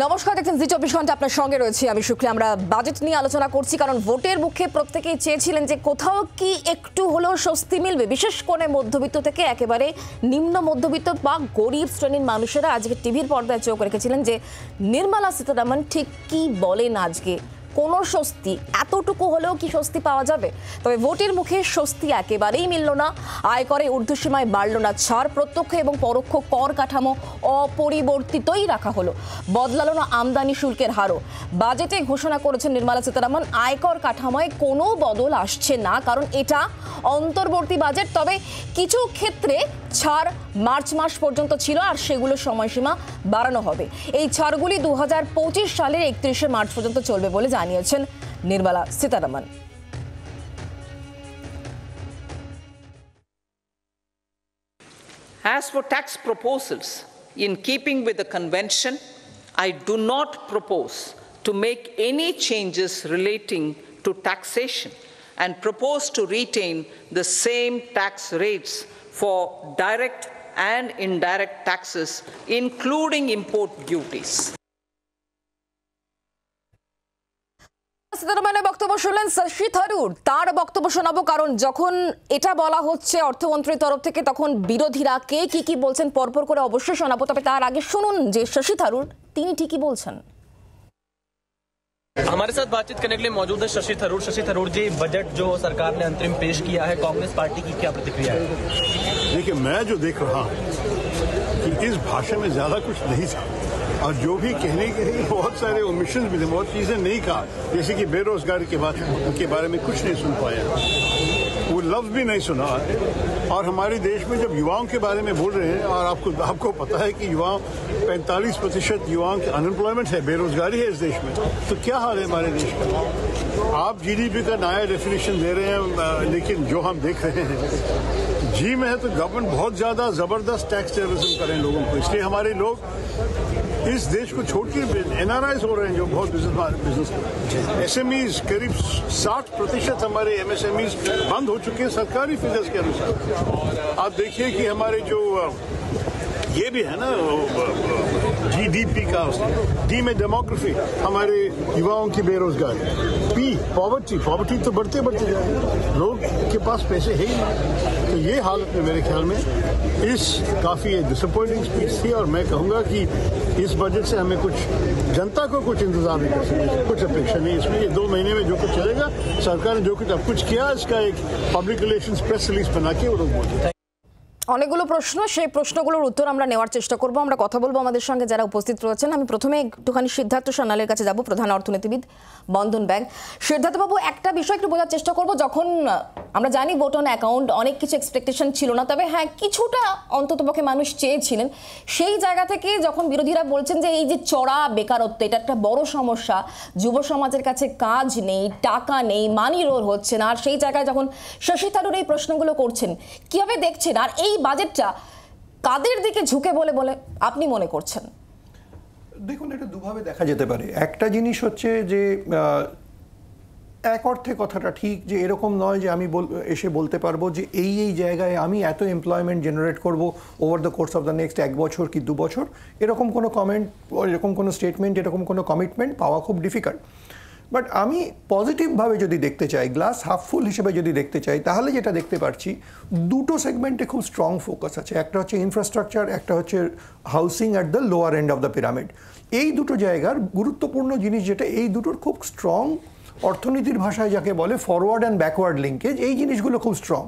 নমস্কার, দেখছেন জি 24 ঘন্টা। আপনার সঙ্গে রয়েছি আমি শুক্লা। আমরা বাজেট নিয়ে আলোচনা করছি কারণ ভোটের মুখে প্রত্যেকেই চেয়েছিলেন যে কোথাও কি একটু হলেও স্বস্তি মিলবে, বিশেষ করে মধ্যবিত্ত থেকে একেবারে নিম্ন মধ্যবিত্ত বা গরিব শ্রেণীর মানুষেরা আজকে টিভির পর্দায় চোখ রেখেছিলেন যে নির্মলা সীতারামন ঠিক কি বলেন আজকে, কোনো স্বস্তি এতটুকু হলেও কি স্বস্তি পাওয়া যাবে? তবে ভোটের মুখে স্বস্তি একেবারেই মিলল না। আয়করে ঊর্ধ্বসীমায় বাড়ল না ছাড়, প্রত্যক্ষ এবং পরোক্ষ কর কাঠামো অপরিবর্তিতই রাখা হলো, বদলালো না আমদানি শুল্কের হারও। বাজেটে ঘোষণা করেছেন নির্মলা সীতারামন আয়কর কাঠামোয় কোনো বদল আসছে না, কারণ এটা অন্তর্বর্তী বাজেট। তবে কিছু ক্ষেত্রে ছাড় মার্চ মাস পর্যন্ত ছিল আর সেগুলো সময়সীমা বাড়ানো হবে। এই ছাড়গুলি 2025 সালের 31শে মার্চ পর্যন্ত চলবে বলে জানিয়েছেন Nirmala Sitharaman. As for tax proposals, in keeping with the convention, I do not propose to make any changes relating to taxation and propose to retain the same tax rates for direct and indirect taxes, including import duties. সীতারামনের বক্তব্য শুনলেন শশী থারুর। তার বক্তব্য শোনাবো, কারণ যখন এটা বলা হচ্ছে অর্থমন্ত্রীর তরফ থেকে তখন বিরোধীরা কে কি বলছেন পরপর করে অবশ্যই শোনাবো। তবে তার আগে শুনুন যে শশী থারুর তিনি ঠিকই বলছেন। हमारे साथ बातचीत करने के लिए मौजूद है शशि थरूर। शशि थरूर जी, बजट जो सरकार ने अंतरिम पेश किया है, कांग्रेस पार्टी की क्या प्रतिक्रिया है? देखिए, मैं जो देख रहा हूँ कि इस भाषण में ज्यादा कुछ नहीं था और जो भी कहने के लिए बहुत सारे ओमिशन भी थे, बहुत चीजें नहीं कहा, जैसे कि बेरोजगारी के बारे में कुछ नहीं सुन पाया, वो लफ्ज भी नहीं सुना। और हमारे देश में जब युवाओं के बारे में बोल रहे हैं, और आपको पता है कि युवाओं 45% युवाओं की अनएम्प्लॉयमेंट है, बेरोजगारी है इस देश में, तो क्या हाल है हमारे देश का? आप जीडीपी का नया डेफिनेशन दे रहे हैं, लेकिन जो हम देख रहे हैं जी में है तो गवर्नमेंट बहुत ज्यादा जबरदस्त टैक्स टेररिज्म करें लोगों को, इसलिए हमारे लोग इस देश को छोड़ के एनआरआईज हो रहे हैं जो बहुत बिजनेस एसएमईज करीब 60% हमारे एमएसएमईज बंद हो चुके हैं सरकारी फिगर्स के अनुसार। आप देखिए कि हमारे जो ये भी है ना जीडीपी का, डी में डेमोग्राफी, हमारे युवाओं की बेरोजगारी, पी पॉवर्टी तो बढ़ते जा रही है, लोग के पास पैसे है ही नहीं। तो ये हालत में मेरे ख्याल में इस काफ़ी डिसअपॉइंटिंग स्पीच थी। और मैं कहूँगा कि इस बजट से हमें कुछ जनता को कुछ इंतजार नहीं कर सकते, कुछ अपेक्षा नहीं इसमें। ये 2 महीने में जो कुछ चलेगा, सरकार ने जो कुछ अब कुछ किया, इसका एक पब्लिक रिलेशंस प्रेस रिलीज बना के वो लोग बोलते। অনেকগুলো প্রশ্ন, সেই প্রশ্নগুলোর উত্তর আমরা নেওয়ার চেষ্টা করব। আমরা কথা বলবো আমাদের সঙ্গে যারা উপস্থিত রয়েছেন। আমি প্রথমে একটুখানি সিদ্ধার্থ সান্যালের কাছে যাব, প্রধান অর্থনীতিবিদ, বন্ধন ব্যাংক। সিদ্ধার্থবাবু, একটা বিষয় একটু বোঝার চেষ্টা করব। যখন আমরা জানি ভোট অন অ্যাকাউন্ট, অনেক কিছু এক্সপেকটেশন ছিল না, তবে হ্যাঁ কিছুটা অন্ততপক্ষে মানুষ চেয়েছিলেন। সেই জায়গা থেকে যখন বিরোধীরা বলছেন যে এই যে চড়া বেকারত্ব, এটা একটা বড় সমস্যা, যুব সমাজের কাছে কাজ নেই, টাকা নেই, মানি রোল হচ্ছে না, আর সেই জায়গায় যখন শশী থারুর এই প্রশ্নগুলো করছেন, কিভাবে দেখছেন? আর এই বাজেটটা কাদের দিকে ঝুঁকে বলে আপনি মনে করছেন? দেখুন, এটা দুভাবে দেখা যেতে পারে। একটা জিনিস হচ্ছে যে এক অর্থে কথাটা ঠিক যে এরকম নয় যে আমি এসে বলতে পারবো যে এই জায়গায় আমি এত এমপ্লয়মেন্ট জেনারেট করব over the course of the next 1 বছর কি 2 বছর, এরকম কোনো কমেন্ট, এরকম কোনো স্টেটমেন্ট, এরকম কোনো কমিটমেন্ট পাওয়া খুব ডিফিকাল্ট। বাট আমি পজিটিভভাবে যদি দেখতে চাই, গ্লাস হাফ ফুল হিসেবে যদি দেখতে চাই, তাহলে যেটা দেখতে পাচ্ছি দুটো সেগমেন্টে খুব স্ট্রং ফোকাস আছে। একটা হচ্ছে ইনফ্রাস্ট্রাকচার, একটা হচ্ছে housing at the lower end of the pyramid. এই দুটো জায়গার গুরুত্বপূর্ণ জিনিস যেটা, এই দুটোর খুব স্ট্রং অর্থনীতির ভাষায় যাকে বলে ফরওয়ার্ড অ্যান্ড ব্যাকওয়ার্ড লিঙ্কেজ, এই জিনিসগুলো খুব স্ট্রং।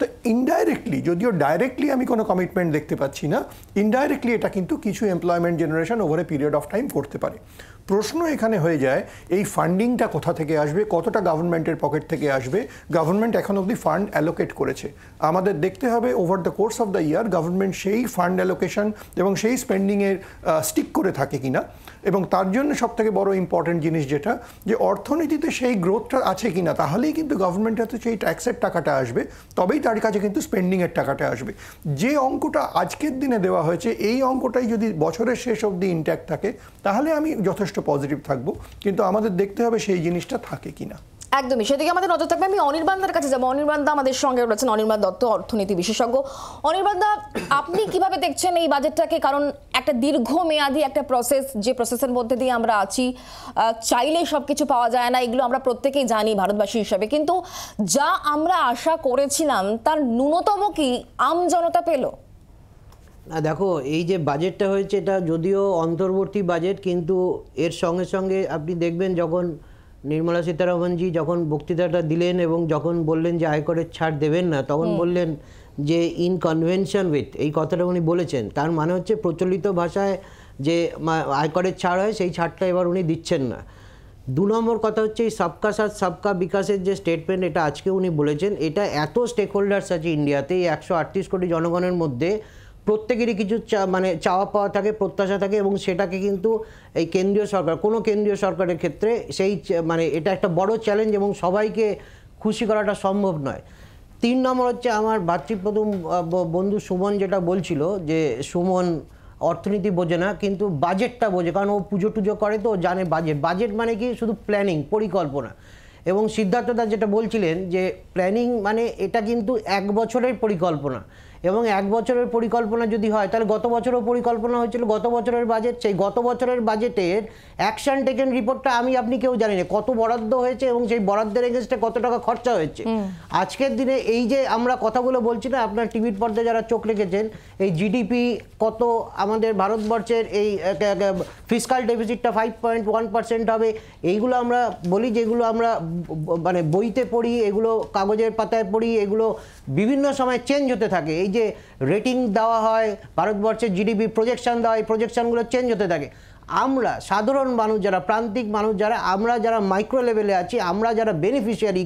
তো ইনডাইরেক্টলি, যদিও ডাইরেক্টলি আমি কোনো কমিটমেন্ট দেখতে পাচ্ছি না, ইনডাইরেক্টলি এটা কিন্তু কিছু employment generation over a period of time করতে পারে। প্রশ্ন এখানে হয়ে যায় এই ফান্ডিংটা কোথা থেকে আসবে, কতটা গভর্নমেন্টের পকেট থেকে আসবে। গভর্নমেন্ট এখন অবধি ফান্ড অ্যালোকেট করেছে, আমাদের দেখতে হবে over the course of the year government সেই ফান্ড অ্যালোকেশন এবং সেই স্পেন্ডিংয়ের স্টিক করে থাকে কিনা। এবং তার জন্য সবথেকে বড় ইম্পর্টেন্ট জিনিস যেটা, যে অর্থনীতিতে সেই গ্রোথটা আছে কিনা, তাহলেই কিন্তু গভর্নমেন্টের হাতে সেই ট্যাক্সের টাকাটা আসবে, তবেই তার কাছে কিন্তু স্পেন্ডিংয়ের টাকাটা আসবে। যে অঙ্কটা আজকের দিনে দেওয়া হয়েছে, এই অঙ্কটাই যদি বছরের শেষ অবধি ইনট্যাক্ট থাকে, তাহলে আমি যথেষ্ট পজিটিভ থাকবো। কিন্তু আমাদের দেখতে হবে সেই জিনিসটা থাকে কিনা। একদমই সেদিকে আমাদের নজর থাকবে। আমি অনির্বাণদার কাছে যাবো। অনির্বাণদা আমাদের সঙ্গে রয়েছেন, অনির্বাণ দত্ত, অর্থনীতি বিশেষজ্ঞ। অনির্বাণদা, আপনি কিভাবে দেখছেন এই বাজেটটাকে? কারণ একটা দীর্ঘমেয়াদী একটা প্রসেস, যে প্রসেসের মধ্যে দিয়ে আমরা আছি, চাইলেই সবকিছু পাওয়া যায় না, এগুলো আমরা প্রত্যেকেই জানি ভারতবাসী হিসাবে। কিন্তু যা আমরা আশা করেছিলাম তার ন্যূনতম কি আম জনতা পেল? না দেখো, এই যে বাজেটটা হয়েছে এটা যদিও অন্তর্বর্তী বাজেট, কিন্তু এর সঙ্গে সঙ্গে আপনি দেখবেন যখন নির্মলা সীতারামনজি যখন বক্তৃতাটা দিলেন এবং যখন বললেন যে আয়করের ছাড় দেবেন না, তখন বললেন যে ইন কনভেনশন উইথ, এই কথাটা উনি বলেছেন। তার মানে হচ্ছে প্রচলিত ভাষায় যে আয়করের ছাড় হয় সেই ছাড়টা এবার উনি দিচ্ছেন না। 2 নম্বর কথা হচ্ছে এই সবকা সাথ সবকা বিকাশের যে স্টেটমেন্ট, এটা আজকে উনি বলেছেন, এটা এত স্টেক হোল্ডার্স আছে ইন্ডিয়াতে, এই 138 কোটি জনগণের মধ্যে প্রত্যেকেরই কিছু মানে চাওয়া পাওয়া থাকে, প্রত্যাশা থাকে, এবং সেটাকে কিন্তু এই কেন্দ্রীয় সরকার, কোনো কেন্দ্রীয় সরকারের ক্ষেত্রে সেই মানে এটা একটা বড় চ্যালেঞ্জ এবং সবাইকে খুশি করাটা সম্ভব নয়। 3 নম্বর হচ্ছে আমার ভাতৃপ্রথম বন্ধু সুমন যেটা বলছিল যে সুমন অর্থনীতি বোঝে না কিন্তু বাজেটটা বোঝে, কারণ ও পুজো টুজো করে তো জানে বাজেট মানে কি শুধু প্ল্যানিং, পরিকল্পনা। এবং সিদ্ধার্থ দা যেটা বলছিলেন যে প্ল্যানিং মানে এটা কিন্তু 1 বছরের পরিকল্পনা, এবং 1 বছরের পরিকল্পনা যদি হয় তাহলে গত বছরও পরিকল্পনা হয়েছিল, গত বছরের বাজেট, সেই গত বছরের বাজেটের অ্যাকশন টেকেন রিপোর্টটা আপনি কেউ জানি না কত বরাদ্দ হয়েছে এবং সেই বরাদ্দের এগেন্স্টে কত টাকা খরচা হয়েছে। আজকের দিনে এই যে আমরা কথাগুলো বলছি না, আপনার টিভির পর্দায় যারা চোখ রেখেছেন, এই জিডিপি কত আমাদের ভারতবর্ষের এই ফিসকাল ডেফিসিটটা 5.1% হবে, এইগুলো আমরা বলি, যেগুলো আমরা মানে বইতে পড়ি, এগুলো কাগজের পাতায় পড়ি, এগুলো বিভিন্ন সময় চেঞ্জ হতে থাকে। এই যে রেটিং দেওয়া হয় ভারতবর্ষের জিডিপি প্রজেকশন দেওয়া হয়, এই প্রজেকশনগুলো চেঞ্জ হতে থাকে। আমরা সাধারণ মানুষ যারা, প্রান্তিক মানুষ যারা, আমরা যারা মাইক্রো লেভেলে আছি, আমরা যারা বেনিফিশিয়ারি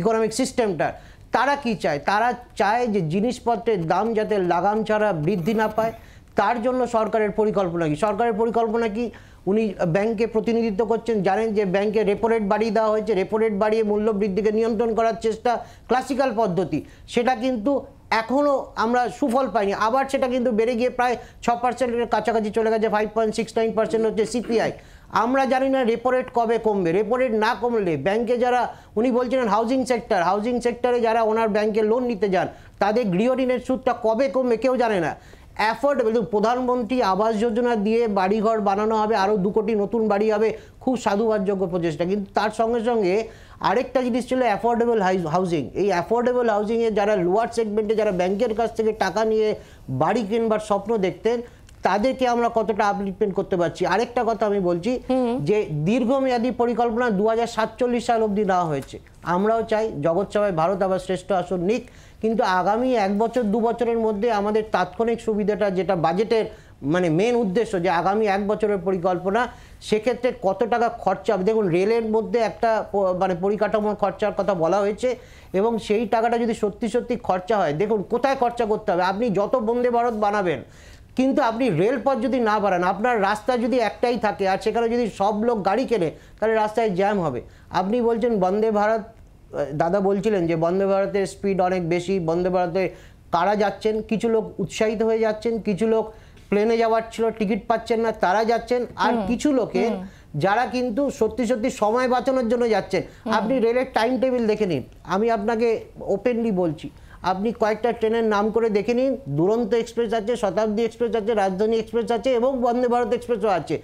ইকোনমিক সিস্টেমটার, তারা কি চায়? তারা চায় যে জিনিসপত্রের দাম যাতে লাগাম ছাড়া বৃদ্ধি না পায়। তার জন্য সরকারের পরিকল্পনা কি? সরকারের পরিকল্পনা কি? উনি ব্যাংকে প্রতিনিধিত্ব করছেন, জানেন যে ব্যাংকে রেপো রেট বাড়িয়ে দেওয়া হয়েছে, রেপো রেট বাড়িয়ে মূল্য বৃদ্ধিকে নিয়ন্ত্রণ করার চেষ্টা, ক্লাসিক্যাল পদ্ধতি, সেটা কিন্তু এখনও আমরা সুফল পাইনি। আবার সেটা কিন্তু বেড়ে গিয়ে প্রায় 6%-এর কাছাকাছি চলে গেছে, 5.69% হচ্ছে সিপিআই। আমরা জানি না রেপো রেট কবে কমবে। রেপো রেট না কমলে ব্যাংকে যারা, উনি বলছিলেন হাউজিং সেক্টরে যারা ওনার ব্যাংকে লোন নিতে যান, তাদের গৃহঋণের সুদটা কবে কমবে কেউ জানে না। অ্যাফোর্ডেবল, প্রধানমন্ত্রী আবাস যোজনা দিয়ে বাড়িঘর বানানো হবে, আরও 2 কোটি নতুন বাড়ি হবে, খুব সাধুবাদযোগ্য প্রচেষ্টা। কিন্তু তার সঙ্গে সঙ্গে আরেকটা জিনিস ছিল অ্যাফোর্ডেবল হাউজিং। এই অ্যাফোর্ডেবল হাউজিংয়ে যারা লোয়ার সেগমেন্টে, যারা ব্যাংকের কাছ থেকে টাকা নিয়ে বাড়ি কিনবার স্বপ্ন দেখতেন, তাদেরকে আমরা কতটা আপলিফমেন্ট করতে পারছি। আরেকটা কথা আমি বলছি যে দীর্ঘমেয়াদী পরিকল্পনা 2047 সাল অবধি নেওয়া হয়েছে। আমরাও চাই জগৎসভায় ভারত আবার শ্রেষ্ঠ আসন নিক, কিন্তু আগামী 1 বছর 2 বছরের মধ্যে আমাদের তাৎক্ষণিক সুবিধাটা, যেটা বাজেটের মানে মেন উদ্দেশ্য, যে আগামী 1 বছরের পরিকল্পনা, সেক্ষেত্রে কত টাকা খরচা হবে। দেখুন, রেলের মধ্যে একটা মানে পরিকাঠামোর খরচার কথা বলা হয়েছে, এবং সেই টাকাটা যদি সত্যি সত্যি খরচা হয়, দেখুন কোথায় খরচা করতে হবে। আপনি যত বন্দে ভারত বানাবেন, কিন্তু আপনি রেলপথ যদি না বাড়ান, আপনার রাস্তা যদি একটাই থাকে আর সেখানে যদি সব লোক গাড়ি কেনে, তাহলে রাস্তায় জ্যাম হবে। আপনি বলছেন বন্দে ভারত, দাদা বলছিলেন যে বন্দে ভারতের স্পিড অনেক বেশি, বন্দে ভারতে কারা যাচ্ছেন, কিছু লোক উৎসাহিত হয়ে যাচ্ছেন, কিছু লোক প্লেনে যাওয়ার ছিল টিকিট পাচ্ছেন না তারা যাচ্ছেন, আর কিছু লোকে যারা কিন্তু সত্যি সত্যি সময় বাঁচানোর জন্য যাচ্ছেন। আপনি রেলের টাইম টেবিল দেখে নিন, আমি আপনাকে ওপেনলি বলছি, আপনি কয়েকটা ট্রেনের নাম করে দেখে নিন, দুরন্ত এক্সপ্রেস আছে, শতাব্দী এক্সপ্রেস আছে, রাজধানী এক্সপ্রেস আছে, এবং বন্দে ভারত এক্সপ্রেসও আছে।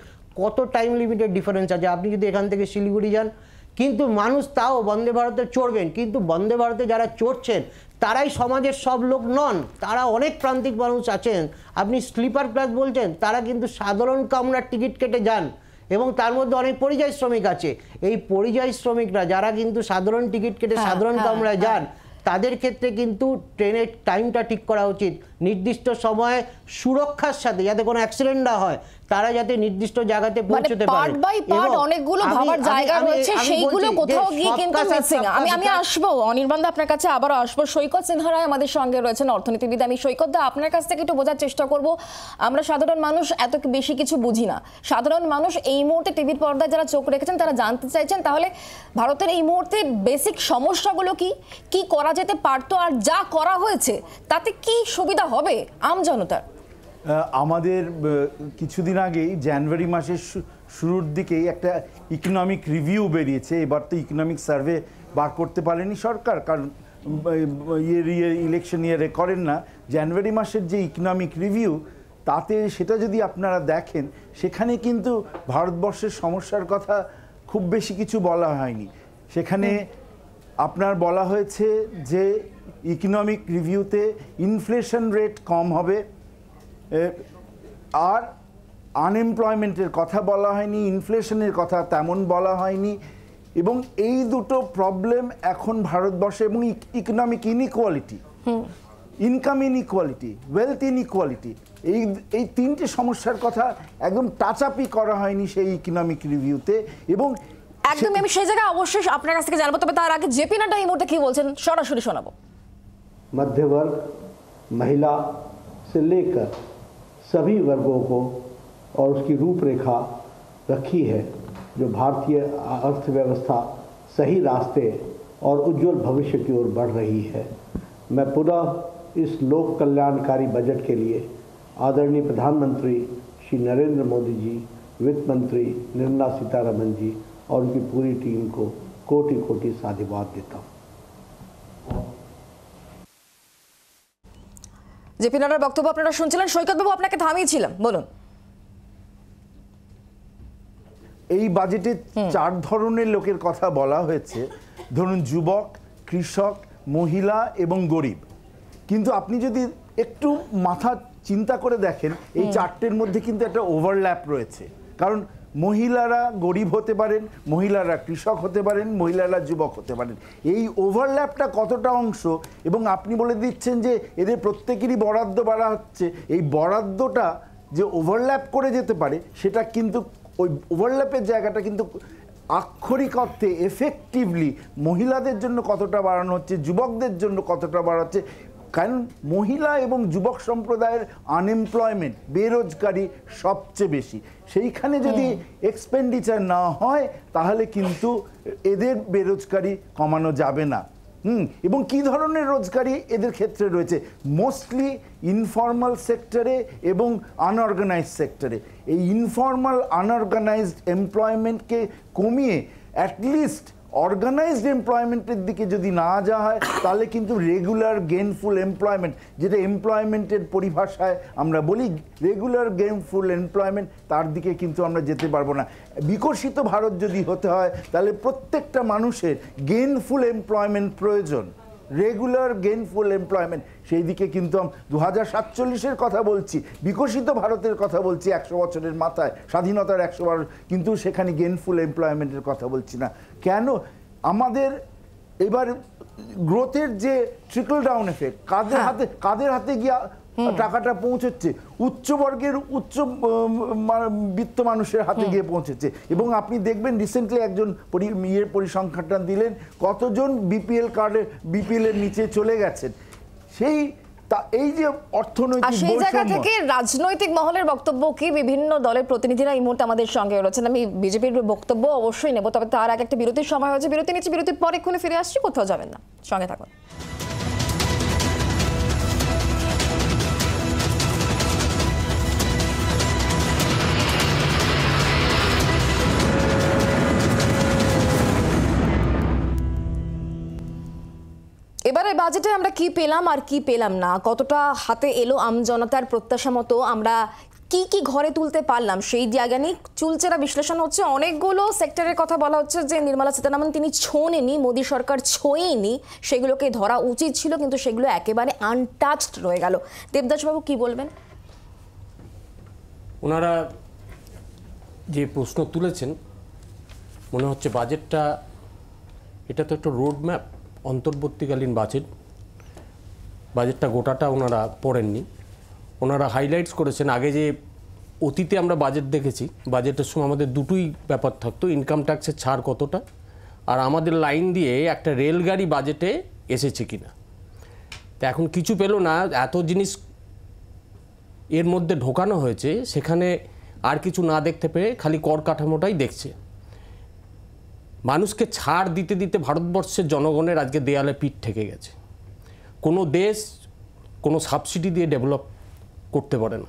কত টাইম লিমিটেড ডিফারেন্স আছে। আপনি যদি এখান থেকে শিলিগুড়ি যান, কিন্তু মানুষ তাও বন্দে ভারতে চড়বেন, কিন্তু বন্দে ভারতে যারা চড়ছেন তারাই সমাজের সব লোক নন, তারা অনেক প্রান্তিক মানুষ আছেন। আপনি স্লিপার ক্লাস বলছেন, তারা কিন্তু সাধারণ কামরার টিকিট কেটে যান, এবং তার মধ্যে অনেক পরিযায়ী শ্রমিক আছে। এই পরিযায়ী শ্রমিকরা যারা কিন্তু সাধারণ টিকিট কেটে সাধারণ কামরায় যান, তাদের ক্ষেত্রে কিন্তু ট্রেনের টাইমটা ঠিক করা উচিত, নির্দিষ্ট সময়ে সুরক্ষার সাথে, যাতে কোনো অ্যাক্সিডেন্ট না হয়, তারা যাতে নির্দিষ্ট জায়গাতে পৌঁছতে পারে। পার্ট বাই পার্ট অনেকগুলো ভাবার জায়গা রয়েছে, সেইগুলো কোথাও গিয়ে কিন্তু মিসিং। আমি আসবো অনির্বাণ দা আপনার কাছে, আবারও আসবো। সৈকত সিনহা রায় আমাদের সঙ্গে রয়েছেন, অর্থনীতিবিদ। আমি সৈকত দা আপনার কাছ থেকে একটু বোঝার চেষ্টা করব, আমরা সাধারণ মানুষ এত বেশি কিছু বুঝি না। সাধারণ মানুষ এই মুহূর্তে টিভির পর্দায় যারা চোখ রেখেছেন, তারা জানতে চাইছেন তাহলে ভারতের এই মুহূর্তে বেসিক সমস্যাগুলো কি, কি করা যেতে পারতো, আর যা করা হয়েছে তাতে কি সুবিধা হবে আম জনতার? আমাদের কিছুদিন আগেই জানুয়ারি মাসের শুরুর দিকেই একটা ইকোনমিক রিভিউ বেরিয়েছে। এবার তো ইকোনমিক সার্ভে বার করতে পারেনি সরকার, কারণ ইলেকশন ইয়ারে করেন না। জানুয়ারি মাসের যে ইকোনমিক রিভিউ, তাতে সেটা যদি আপনারা দেখেন, সেখানে কিন্তু ভারতবর্ষের সমস্যার কথা খুব বেশি কিছু বলা হয়নি। সেখানে আপনার বলা হয়েছে যে ইকোনমিক রিভিউতে ইনফ্লেশন রেট কম হবে, আর আনএমপ্লয়মেন্টের কথা বলা হয়নি, ইনফ্লেশনের কথা তেমন বলা হয়নি। এবং এই দুটো প্রবলেম এখন ভারতবর্ষে, এবং economic inequality, income inequality, wealth inequality, এই তিনটে সমস্যার কথা একদম টাচ আপই করা হয়নি সেই ইকোনমিক রিভিউতে। এবং একদম আমি সেই জায়গায় অবশ্যই আপনার কাছ থেকে জানবো, তবে তার আগে জেপি নাড্ডা এই মুহূর্তে কি বলছেন সরাসরি শোনাবো। मध्य वर्ग, महिला से लेकर सभी वर्गों को और उसकी रूपरेखा रखी है, जो भारतीय अर्थव्यवस्था सही रास्ते और उज्जवल भविष्य की ओर बढ़ रही है। मैं पुनः इस लोक कल्याणकारी बजट के लिए आदरणीय प्रधानमंत्री श्री नरेंद्र मोदी जी, वित्त मंत्री निर्मला सीतारमण जी और उनकी पूरी टीम को कोटि कोटि साधुवाद देता हूँ। জেপি নাড্ডার বক্তব্য আপনারা শুনছিলেন। সৈকতবাবু, আপনাকে থামিয়েছিলাম, বলুন। এই বাজেটে 4 ধরনের লোকের কথা বলা হয়েছে, ধরুন যুবক, কৃষক, মহিলা এবং গরিব। কিন্তু আপনি যদি একটু মাথা চিন্তা করে দেখেন, এই 4টের মধ্যে কিন্তু একটা ওভারল্যাপ রয়েছে। কারণ মহিলারা গরিব হতে পারেন, মহিলারা কৃষক হতে পারেন, মহিলারা যুবক হতে পারেন। এই ওভারল্যাপটা কতটা অংশ, এবং আপনি বলে দিচ্ছেন যে এদের প্রত্যেকেরই বরাদ্দ বাড়া হচ্ছে, এই বরাদ্দটা যে ওভারল্যাপ করে যেতে পারে, সেটা কিন্তু ওই ওভারল্যাপের জায়গাটা কিন্তু আক্ষরিক অর্থে এফেক্টিভলি মহিলাদের জন্য কতটা বাড়ানো হচ্ছে, যুবকদের জন্য কতটা বাড়াচ্ছে। কারণ মহিলা এবং যুবক সম্প্রদায়ের আনএমপ্লয়মেন্ট, বেরোজগারি সবচেয়ে বেশি। সেইখানে যদি এক্সপেন্ডিচার না হয়, তাহলে কিন্তু এদের বেরোজগারি কমানো যাবে না। এবং কি ধরনের রোজগারি এদের ক্ষেত্রে রয়েছে? মোস্টলি ইনফর্মাল সেক্টরে এবং আনঅর্গানাইজড সেক্টরে। এই ইনফর্মাল আনঅর্গানাইজড এমপ্লয়মেন্টকে কমিয়ে অ্যাটলিস্ট অর্গানাইজড এমপ্লয়মেন্টের দিকে যদি না যাওয়া হয়, তাহলে কিন্তু রেগুলার গেইনফুল এমপ্লয়মেন্ট, যেটা এমপ্লয়মেন্টের পরিভাষায় আমরা বলি রেগুলার গেইনফুল এমপ্লয়মেন্ট, তার দিকে কিন্তু আমরা যেতে পারবো না। বিকশিত ভারত যদি হতে হয়, তাহলে প্রত্যেকটা মানুষের গেইনফুল এমপ্লয়মেন্ট প্রয়োজন, রেগুলার গেইনফুল এমপ্লয়মেন্ট। সেই দিকে কিন্তু 2047-এর কথা বলছি, বিকশিত ভারতের কথা বলছি, 100 বছরের মাথায়, স্বাধীনতার 100 বছর, কিন্তু সেখানে গেইনফুল এমপ্লয়মেন্টের কথা বলছি না। কেন? আমাদের এবার গ্রোথের যে ট্রিকল ডাউন এফেক্ট, কাদের হাতে গিয়ে টাকাটা পৌঁছচ্ছে? উচ্চবর্গের উচ্চ বিত্ত মানুষের হাতে গিয়ে পৌঁছেছে। এবং আপনি দেখবেন রিসেন্টলি একজন পরিসংখ্যানটা দিলেন, কতজন বিপিএল এর নিচে চলে গেছেন। এই যে অর্থনৈতিক সেই জায়গা থেকে রাজনৈতিক মহলের বক্তব্য কি, বিভিন্ন দলের প্রতিনিধিরা এই মুহূর্তে আমাদের সঙ্গে রয়েছেন। আমি বিজেপির বক্তব্য অবশ্যই নেব, তবে তার আগে একটা বিরতির সময় হয়েছে, বিরতি নিচ্ছি, বিরতির পর এক্ষুনি ফিরে আসছি, কোথাও যাবেন না, সঙ্গে থাকুন। এবারে বাজেটে আমরা কি পেলাম আর কি পেলাম না, কতটা হাতে এলো আমজনতার প্রত্যাশা মতো, আমরা কি কি ঘরে তুলতে পারলাম, সেই জায়গা নিয়ে চুলচেরা বিশ্লেষণ হচ্ছে। অনেকগুলো সেক্টরের কথা বলা হচ্ছে যে নির্মলা সীতারামন তিনি ছোঁয়নি, মোদী সরকার ছোঁয়নি, সেগুলোকে ধরা উচিত ছিল, কিন্তু সেগুলো একেবারে আনটাচড রয়ে গেল। দেবদাসবাবু কি বলবেন? ওনারা যে প্রশ্ন তুলেছেন, মনে হচ্ছে বাজেটটা, এটা তো একটা রোড ম্যাপ, অন্তর্বর্তীকালীন বাজেটটা গোটাটা ওনারা পড়েননি। ওনারা হাইলাইটস করেছেন। আগে যে অতীতে আমরা বাজেট দেখেছি, বাজেটের সময় আমাদের দুটোই ব্যাপার থাকতো, ইনকাম ট্যাক্সের ছাড় কতটা, আর আমাদের লাইন দিয়ে একটা রেলগাড়ি বাজেটে এসেছে কিনা। তো এখন কিছু পেল না, এত জিনিস এর মধ্যে ঢোকানো হয়েছে, সেখানে আর কিছু না দেখতে পেয়ে খালি কর কাঠামোটাই দেখছে। মানুষকে ছাড় দিতে দিতে ভারতবর্ষের জনগণের আজকে দেয়ালে পিঠ ঠেকে গেছে। কোনো দেশ কোনো সাবসিডি দিয়ে ডেভেলপ করতে পারে না,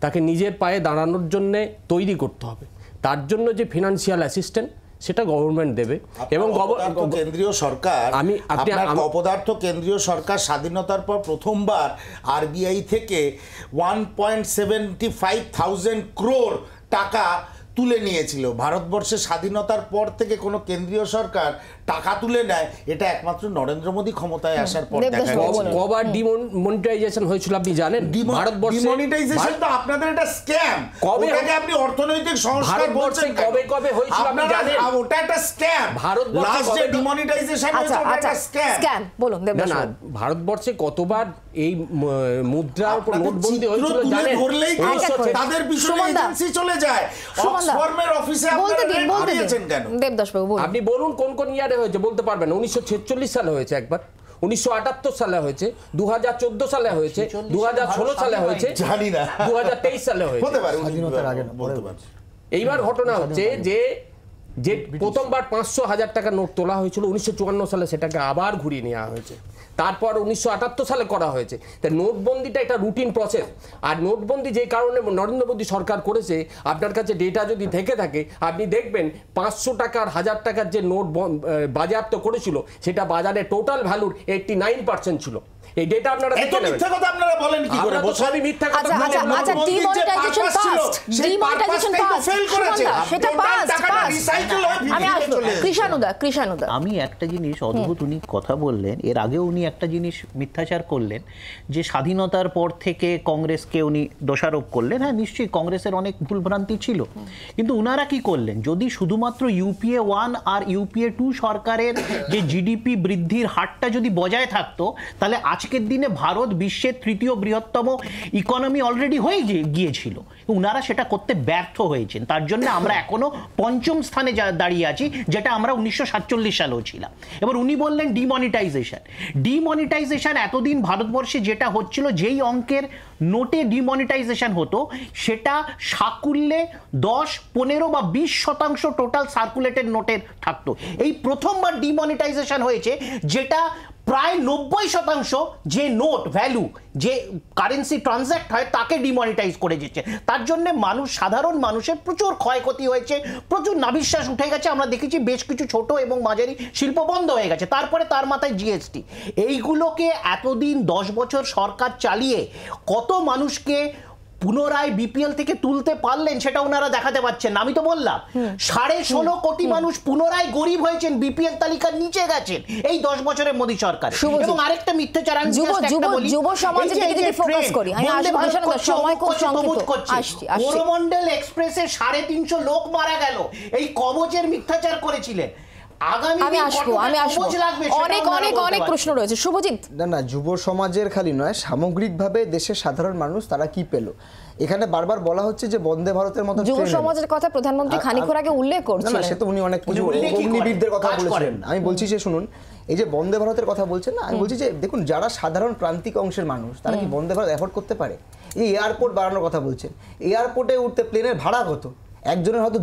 তাকে নিজের পায়ে দাঁড়ানোর জন্যে তৈরি করতে হবে। তার জন্য যে ফিনান্সিয়াল অ্যাসিস্ট্যান্ট সেটা গভর্নমেন্ট দেবে এবং কেন্দ্রীয় সরকার অপদার্থ কেন্দ্রীয় সরকার স্বাধীনতার পর প্রথমবার আরবিআই থেকে 1.75,000 crore টাকা তুলে নিয়েছিল। ভারতবর্ষের স্বাধীনতার পর থেকে কোনো কেন্দ্রীয় সরকার টাকা তুলে নেয় এটা একমাত্র নরেন্দ্র মোদী ক্ষমতায় আসার পর দেখা গেছে। কবার ডিমনিটাইজেশন হয়েছিল আপনি জানেন? ডিমনিটাইজেশন তো আপনাদের এটা স্ক্যাম। ওটাকে আপনি অর্থনৈতিক সংস্কার বলছেন, কবে হয়েছিল আপনি জানেন? ওটা একটা স্ক্যাম। লাস্ট যে ডিমনিটাইজেশন হয়েছে ওটা একটা স্ক্যাম। বলুন না, ভারতবর্ষে কতবার এই মুদ্রার উপর নোটবন্দি হয়েছিল জানেন? তাদের পিছনে এজেন্সি চলে যায়। অক্সফোর্ডের অফিসে আপনারা হারিয়েছেন কেন? দেবদাস বাবু বলুন। আপনি বলুন কোন ইয়ারে হয়েছে, বলতে পারবেন? 1946 সালে হয়েছে একবার, 1978 সালে হয়েছে, 2014 সালে হয়েছে, 2016 সালে হয়েছে, জানি না 2023 সালে হয়েছে। হতে পারে স্বাধীনতার আগে বলতে পারছি। এইবার ঘটনা হচ্ছে যে প্রথমবার 500,000 টাকা নোট তোলা হয়েছিল 1954 সালে, সেটাকে আবার ঘুরিয়ে নেওয়া হয়েছে। তারপর 1978 সালে করা হয়েছে। তাই নোটবন্দিটা একটা রুটিন প্রসেস। আর নোটবন্দি যে কারণে নরেন্দ্র মোদী সরকার করেছে, আপনার কাছে ডেটা যদি থেকে থাকে আপনি দেখবেন 500 টাকার 1000 টাকার যে নোট বাজেয়াপ্ত করেছিল সেটা বাজারে টোটাল ভ্যালুর 89% ছিল। এই ডেটা আপনারা এত মিথ্যা কথা আপনারা বলেন কি করে? সবই মিথ্যা কথা। আচ্ছা, ডিমনিটাইজেশন পাস্ট, ডিমনিটাইজেশন পাস্ট সেটা পাস্ট। আমি আসবো কৃষানুদা। আমি একটা জিনিস অদ্ভুত উনি কথা বললেন, এর আগে উনি একটা জিনিস মিথ্যাচার করলেন যে স্বাধীনতার পর থেকে কংগ্রেসকে উনি দোষারোপ করলেন। হ্যাঁ, নিশ্চয়ই কংগ্রেসের অনেক ভুলভ্রান্তি ছিল, কিন্তু উনারা কি করলেন? যদি শুধুমাত্র ইউপিএ 1 আর ইউপিএ 2 সরকারের যে জিডিপি বৃদ্ধির হারটা যদি বজায় থাকতো, তাহলে আজকের দিনে ভারত বিশ্বের তৃতীয় বৃহত্তম ইকোনমি অলরেডি হয়ে গিয়েছিল। উনারা সেটা করতে ব্যর্থ হয়েছেন, তার জন্য আমরা এখনো 5ম স্থানে দাঁড়িয়ে আছি, যেটা আমরা 1947 সালেও ছিলাম। এবার উনি বললেন ডিমনিটাইজেশন এতদিন ভারতবর্ষে যেটা হচ্ছিল, যেই অঙ্কের নোটে ডিমনিটাইজেশন হতো সেটা সাকুল্যে 10, 15 বা 20% টোটাল সার্কুলেটেড নোটের থাকতো। এই প্রথমবার ডিমনিটাইজেশন হয়েছে যেটা প্রায় 90% যে নোট ভ্যালু, যে কারেন্সি ট্রানজ্যাক্ট হয় তাকে ডিমনিটাইজ করে দিচ্ছে। তার জন্য সাধারণ মানুষের প্রচুর ক্ষয়ক্ষতি হয়েছে, প্রচুর নাভিশ্বাস উঠে গেছে। আমরা দেখেছি বেশ কিছু ছোট এবং মাঝারি শিল্প বন্ধ হয়ে গেছে। তারপরে তার মাথায় জিএসটি। এইগুলোকে এতদিন 10 বছর সরকার চালিয়ে কত মানুষকে পুনরায় বিপিএল থেকে তুলতে পারলেন সেটা ওনারা দেখাতে পারছেন না। আমি তো বললাম 16.5 কোটি মানুষ পুনরায় গরিব হয়েছেন, বিপিএল তালিকার নিচে গেছেন এই 10 বছরের মোদী সরকার। এবং আরেকটা মিথ্যাচার, আমি যুব সমাজের দিকে যদি ফোকাস করি, আমি আসবো সময় খুব সংক্ষিপ্ত। করমন্ডল এক্সপ্রেসে 350 লোক মারা গেল, এই কবচের মিথ্যাচার করেছিলেন। আমি আসবো অনেক প্রশ্ন রয়েছে। শুভজিৎ। না, যুব সমাজের খালি নয়, সামগ্রিকভাবে দেশের সাধারণ মানুষ তারা কি পেল? এখানে বারবার বলা হচ্ছে যে বন্দে ভারতের মতো যুব সমাজের কথা প্রধানমন্ত্রী খানিকক্ষণ আগে উল্লেখ করছিলেন। না, সে তো উনি অনেক কিছু অগ্নিবীরদের কথা বলেছিলেন। আমি বলছি যে শুনুন, এই যে বন্দে ভারতের কথা বলছেন না, আমি বলছি যে দেখুন, যারা সাধারণ প্রান্তিক অংশের মানুষ তারা কি বন্দে ভারত অ্যাফোর্ড করতে পারে? এই এয়ারপোর্ট বাড়ানোর কথা বলছেন, এয়ারপোর্টে উঠতে প্লেনের ভাড়া কত? একজনের হয়তো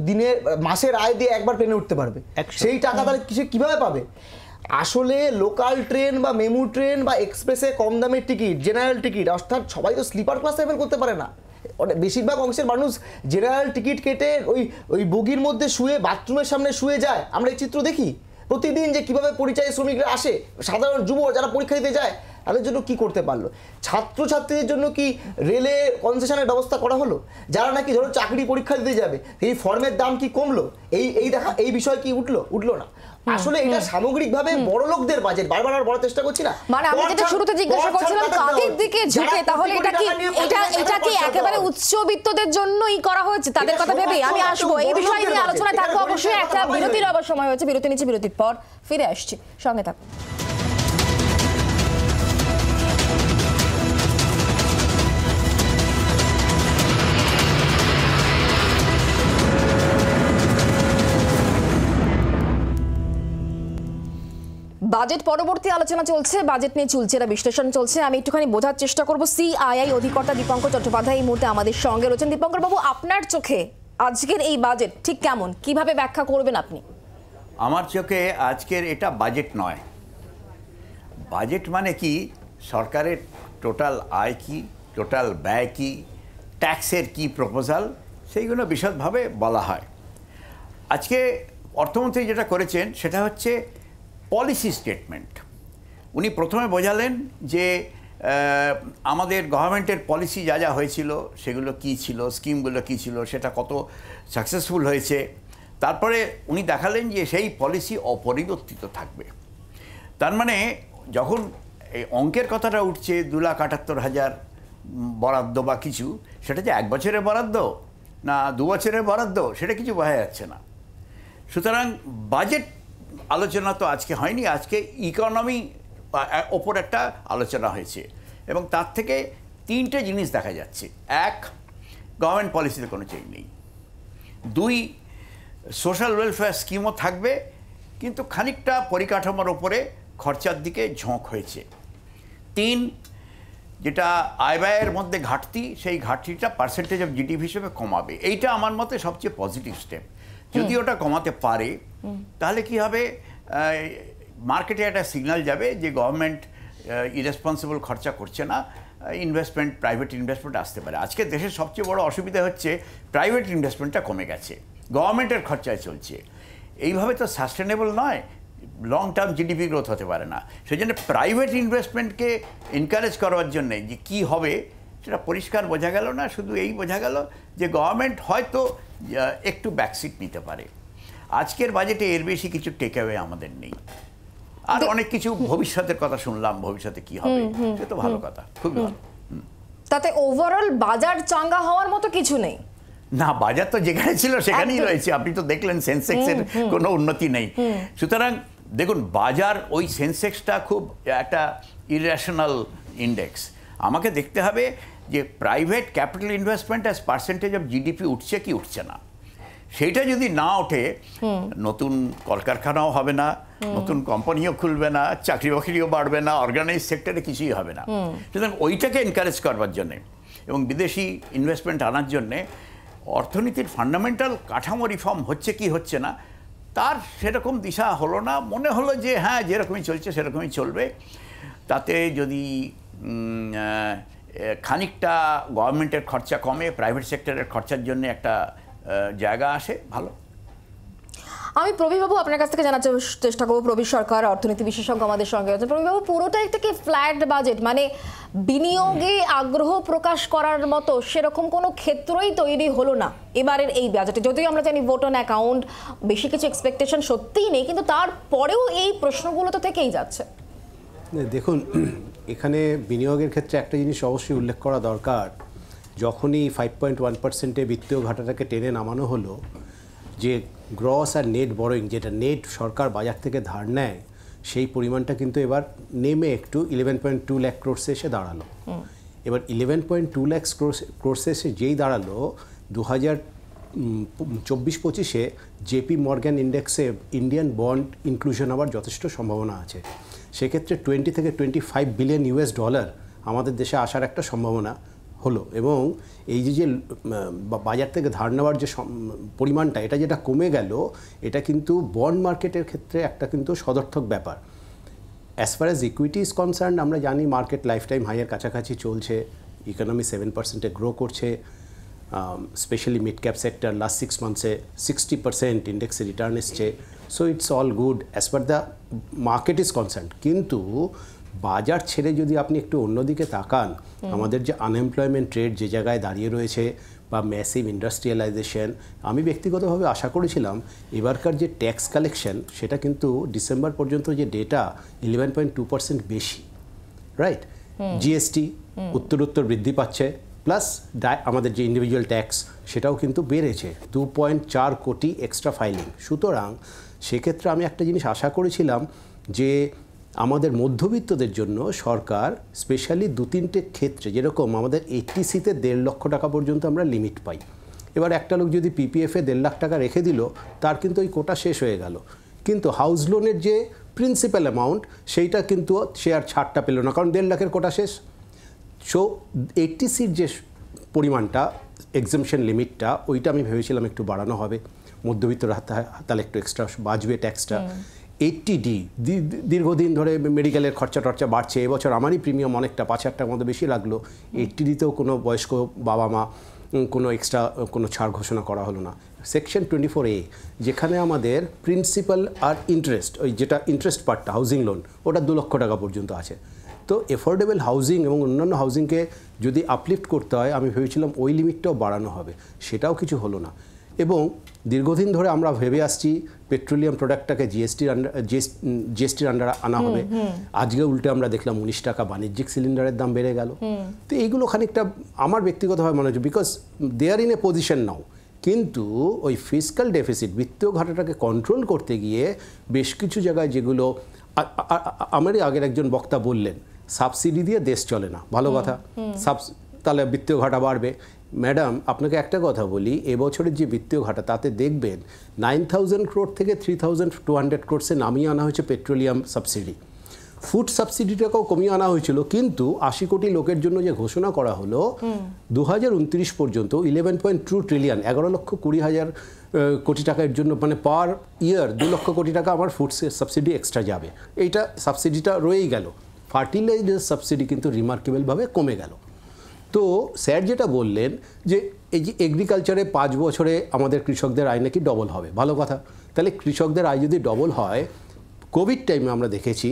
মাসের আয় দিয়ে একবার প্লেনে উঠতে পারবে, সেই টাকা তাহলে কিভাবে পাবে? আসলে লোকাল ট্রেন বা মেমু ট্রেন বা এক্সপ্রেসে কম দামের টিকিট, জেনারেল টিকিট, অর্থাৎ সবাই তো স্লিপার ক্লাস ট্রাভেল করতে পারে না। বেশিরভাগ অংশের মানুষ জেনারেল টিকিট কেটে ওই বগির মধ্যে শুয়ে বাথরুমের সামনে শুয়ে যায়। আমরা এই চিত্র দেখি প্রতিদিন, যে কিভাবে পরিযায়ী শ্রমিকরা আসে, সাধারণ যুব যারা পরীক্ষা দিতে যায় তাদের জন্য কি করতে পারলো? ছাত্রছাত্রীদের জন্য কি রেলে কনসেশনের ব্যবস্থা করা হলো? যারা নাকি ধরো চাকরি পরীক্ষা দিতে যাবে, এই ফর্মের দাম কি কমলো? এই বিষয় কি উঠলো না? আসলে এটা সামগ্রিকভাবে বড় লোকদের বাজেট। বারবার বলার চেষ্টা করছি না, মানে আমি যেটা শুরুতে জিজ্ঞাসা করছিলাম কাদের দিকে ঝুঁকে, তাহলে এটা কি একেবারে উচ্চবিত্তদের জন্যই করা হয়েছে তাদের কথা ভেবে? আমি আসবো এই বিষয় নিয়ে আলোচনা থাকবো। অবশ্যই একটা বিরতির আবার সময় হয়েছে, বিরতি নিচ্ছি, বিরতির পর ফিরে আসছি, সঙ্গে থাকুন। বাজেট পরবর্তী আলোচনা চলছে, বাজেট নিয়ে চুলচেরা বিশ্লেষণ চলছে। আমি একটুখানি বোঝার চেষ্টা করব। সিআইআই অধিকর্তা দীপঙ্কর চট্টোপাধ্যায় এই মুহূর্তে আমাদের সঙ্গে রয়েছেন। দীপঙ্কর বাবু, আপনার চোখে আজকের এই বাজেট ঠিক কেমন, কিভাবে ব্যাখ্যা করবেন আপনি? আমার চোখে আজকের এটা বাজেট নয়। বাজেট মানে কি, সরকারের টোটাল আয় কি, টোটাল ব্যয় কি, ট্যাক্সের কি প্রপোজাল, সেইগুলো বিশদভাবে বলা হয়। আজকে অর্থমন্ত্রী যেটা করেছেন সেটা হচ্ছে পলিসি স্টেটমেন্ট। উনি প্রথমে বোঝালেন যে আমাদের গভর্নমেন্টের পলিসি যা যা হয়েছিল সেগুলো কী ছিল, স্কিমগুলো কী ছিল, সেটা কত সাকসেসফুল হয়েছে। তারপরে উনি দেখালেন যে সেই পলিসি অপরিবর্তিত থাকবে। তার মানে যখন এই অঙ্কের কথাটা উঠছে 2,78,000 বরাদ্দ বা কিছু, সেটা যে 1 বছরের বরাদ্দ না 2 বছরের বরাদ্দ সেটা কিছু বোঝা যাচ্ছে না। সুতরাং বাজেট আলোচনা তো আজকে হয়নি, আজকে ইকোনমি ওপর একটা আলোচনা হয়েছে এবং তার থেকে 3টে জিনিস দেখা যাচ্ছে। 1, গভর্নমেন্ট পলিসিতে কোনো চেঞ্জ নেই। 2, সোশ্যাল ওয়েলফেয়ার স্কিমও থাকবে কিন্তু খানিকটা পরিকাঠামোর ওপরে খরচার দিকে ঝোঁক হয়েছে। 3, যেটা আয় ব্যয়ের মধ্যে ঘাটতি, সেই ঘাটতিটা পার্সেন্টেজ অফ জিডিপি হিসেবে কমাবে। এইটা আমার মতে সবচেয়ে পজিটিভ স্টেপ। যদি ওটা কমাতে পারে তাহলে কি হবে, মার্কেটে একটা সিগন্যাল যাবে যে গভর্নমেন্ট ইরেসপন্সিবল খরচা করছে না, ইনভেস্টমেন্ট, প্রাইভেট ইনভেস্টমেন্ট আসতে পারে। আজকে দেশের সবচেয়ে বড় অসুবিধা হচ্ছে প্রাইভেট ইনভেস্টমেন্টটা কমে গেছে, গভর্নমেন্টের খরচায় চলছে। এইভাবে তো সাস্টেনেবল নয়, লং টার্ম জিডিপি গ্রোথ হতে পারে না। সেই জন্য প্রাইভেট ইনভেস্টমেন্টকে এনকারেজ করার জন্যে যে কী হবে সেটা পরিষ্কার বোঝা গেল না। শুধু এই বোঝা গেল যে গভর্নমেন্ট হয়তো একটু ব্যাকসিট নিতে পারে। আজকের বাজেটে এর বেশি কিছু টেক অ্যাওয়ে আমাদের নেই। আর অনেক কিছু ভবিষ্যতের কথা শুনলাম, ভবিষ্যতে কি হবে, সে তো ভালো কথা, খুব ভালো। তাতে ওভারঅল বাজার চাঙ্গা হওয়ার মতো কিছু নেই না, বাজার তো যেখানে ছিল সেখানেই রয়েছে। আপনি তো দেখলেন সেন্সেক্সের কোনো উন্নতি নেই। সুতরাং দেখুন, বাজার ওই সেন্সেক্সটা খুব একটা ইরেশনাল ইন্ডেক্স। আমাকে দেখতে হবে যে private capital investment as percentage of GDP উঠছে কি উঠছে না। সেইটা যদি না ওঠে, নতুন কলকারখানাও হবে না, নতুন কোম্পানিও খুলবে না, চাকরি বাকরিও বাড়বে না, অর্গানাইজ সেক্টরে কিছুই হবে না। সুতরাং ওইটাকে এনকারেজ করবার জন্যে এবং বিদেশি ইনভেস্টমেন্ট আনার জন্যে অর্থনীতির ফান্ডামেন্টাল কাঠামো রিফর্ম হচ্ছে কি হচ্ছে না তার সেরকম দিশা হলো না। মনে হলো যে হ্যাঁ, যেরকমই চলছে সেরকমই চলবে। তাতে যদি খানিকটা গভর্নমেন্টের খরচা কমে, প্রাইভেট সেক্টরের খরচার জন্য একটা জায়গা আসে, ভালো। আমি প্রবীরবাবু আপনার কাছ থেকে জানার চেষ্টা করবো, প্রবীর সরকার অর্থনীতি বিশেষজ্ঞ আমাদের সঙ্গে আছেন। প্রবীরবাবু, পুরোটাই থেকে ফ্ল্যাট বাজেট, মানে বিনিয়োগে আগ্রহ প্রকাশ করার মতো সেরকম কোনো ক্ষেত্রই তৈরি হলো না এবারের এই বাজেটে। যদিও আমরা জানি ভোট অন অ্যাকাউন্ট, বেশি কিছু এক্সপেকটেশন সত্যিই নেই, কিন্তু তারপরেও এই প্রশ্নগুলো তো থেকেই যাচ্ছে। দেখুন, এখানে বিনিয়োগের ক্ষেত্রে একটা জিনিস অবশ্যই উল্লেখ করা দরকার। যখনই 5.1% বিত্তীয় ঘাটাটাকে টেনে নামানো হলো, যে গ্রস আর নেট বরোয়িং, যেটা নেট সরকার বাজার থেকে ধার নেয়, সেই পরিমাণটা কিন্তু এবার নেমে একটু 11.2 লাখ ক্রোর্সে এসে দাঁড়ালো। এবার 11.2 লাখ ক্রোর্সে এসে যেই দাঁড়ালো, 2024-25-এ জেপি মর্গ্যান ইন্ডেক্সে ইন্ডিয়ান বন্ড ইনক্লুশন হওয়ার যথেষ্ট সম্ভাবনা আছে। সেক্ষেত্রে 20 থেকে 25 বিলিয়ন ইউএস ডলার আমাদের দেশে আসার একটা সম্ভাবনা হলো। এবং এই যে বাজার থেকে ধার নেওয়ার যে পরিমাণটা, এটা যেটা কমে গেল, এটা কিন্তু বন্ড মার্কেটের ক্ষেত্রে একটা কিন্তু সদর্থক ব্যাপার। As far as equity is concern, আমরা জানি মার্কেট লাইফ টাইম হাইয়ের কাছাকাছি চলছে, ইকোনমি 7%-এ গ্রো করছে, specially mid cap sector last 6 মান্থসে 60% ইন্ডেক্সে রিটার্ন এসছে। So it's all good as per the market is concern. কিন্তু বাজার ছেড়ে যদি আপনি একটু অন্যদিকে তাকান, আমাদের যে আনএমপ্লয়মেন্ট রেট যে জায়গায় দাঁড়িয়ে রয়েছে বা ম্যাসিভ ইন্ডাস্ট্রিয়ালাইজেশন, আমি ব্যক্তিগতভাবে আশা করেছিলাম এবারকার যে ট্যাক্স কালেকশন সেটা কিন্তু ডিসেম্বর পর্যন্ত যে ডেটা 11.2% বেশি, রাইট? জিএসটি উত্তরোত্তর বৃদ্ধি পাচ্ছে, প্লাস আমাদের যে ইন্ডিভিজুয়াল ট্যাক্স সেটাও কিন্তু বেড়েছে, 2.4 কোটি এক্সট্রা ফাইলিং। সুতরাং সেক্ষেত্রে আমি একটা জিনিস আশা করেছিলাম যে আমাদের মধ্যবিত্তদের জন্য সরকার স্পেশালি 2-3টে ক্ষেত্রে, যেরকম আমাদের এইচটিসিতে 1.5 লক্ষ টাকা পর্যন্ত আমরা লিমিট পাই। এবার একটা লোক যদি পিপিএফে 1.5 লাখ টাকা রেখে দিল, তার কিন্তু ওই কোটা শেষ হয়ে গেল। কিন্তু হাউস লোনের যে প্রিন্সিপাল অ্যামাউন্ট, সেইটা কিন্তু সে আর ছাড়টা পেল না, কারণ 1.5 লাখের কোটা শেষ। সো এইচটিসির যে পরিমাণটা, এক্সামশন লিমিটটা, ওইটা আমি ভেবেছিলাম একটু বাড়ানো হবে, মধ্যবিত্তরা তাহলে একটু এক্সট্রা বাঁচবে ট্যাক্সটা। 80D, দীর্ঘদিন ধরে মেডিকেলের খরচা টর্চা বাড়ছে, এবছর আমারই প্রিমিয়াম অনেকটা 5,000 টাকার মতো বেশি লাগলো। 80Dতেও কোনো বয়স্ক বাবা মা কোনো এক্সট্রা কোনো ছাড় ঘোষণা করা হলো না। সেকশন 24A যেখানে আমাদের প্রিন্সিপাল আর ইন্টারেস্ট, ওই যেটা ইন্টারেস্ট পার্টটা হাউজিং লোন, ওটা 2 লক্ষ টাকা পর্যন্ত আছে। তো এফোর্ডেবল হাউজিং এবং অন্যান্য হাউজিংকে যদি আপলিফ্ট করতে হয়, আমি ভেবেছিলাম ওই লিমিটটাও বাড়ানো হবে, সেটাও কিছু হলো না। এবং দীর্ঘদিন ধরে আমরা ভেবে আসছি পেট্রোলিয়াম প্রোডাক্টটাকে জিএসটির আন্ডারে আনা হবে। আজকে উল্টে আমরা দেখলাম 19 টাকা বাণিজ্যিক সিলিন্ডারের দাম বেড়ে গেল। তো এইগুলো খানিকটা আমার ব্যক্তিগতভাবে মনে হচ্ছে, because they are in a position now. কিন্তু ওই ফিসক্যাল ডেফিসিট, বিত্তীয় ঘাটাটাকে কন্ট্রোল করতে গিয়ে বেশ কিছু জায়গায় যেগুলো আমারই আগের একজন বক্তা বললেন সাবসিডি দিয়ে দেশ চলে না, ভালো কথা, তাহলে বিত্তীয় ঘাটা বাড়বে। ম্যাডাম আপনাকে একটা কথা বলি, এবছরের যে বিত্তীয় ঘাটা তাতে দেখবেন 9,000 crore থেকে 3,200 crore নামিয়ে আনা হয়েছে পেট্রোলিয়াম সাবসিডি। ফুড সাবসিডিটাকেও কমিয়ে আনা হয়েছিল, কিন্তু 80 কোটি লোকের জন্য যে ঘোষণা করা হলো 2029 পর্যন্ত 11.2 ট্রিলিয়ন 11,20,000 কোটি টাকার জন্য, মানে পার ইয়ার 2 লক্ষ কোটি টাকা আমার ফুড সাবসিডি এক্সট্রা যাবে। এইটা সাবসিডিটা রয়েই গেল। ফার্টিলাইজার সাবসিডি কিন্তু রিমার্কেবলভাবে কমে গেল। তো স্যার যেটা বললেন যে এই যে এগ্রিকালচারে 5 বছরে আমাদের কৃষকদের আয় নাকি ডবল হবে, ভালো কথা। তাহলে কৃষকদের আয় যদি ডবল হয়, কোভিড টাইমে আমরা দেখেছি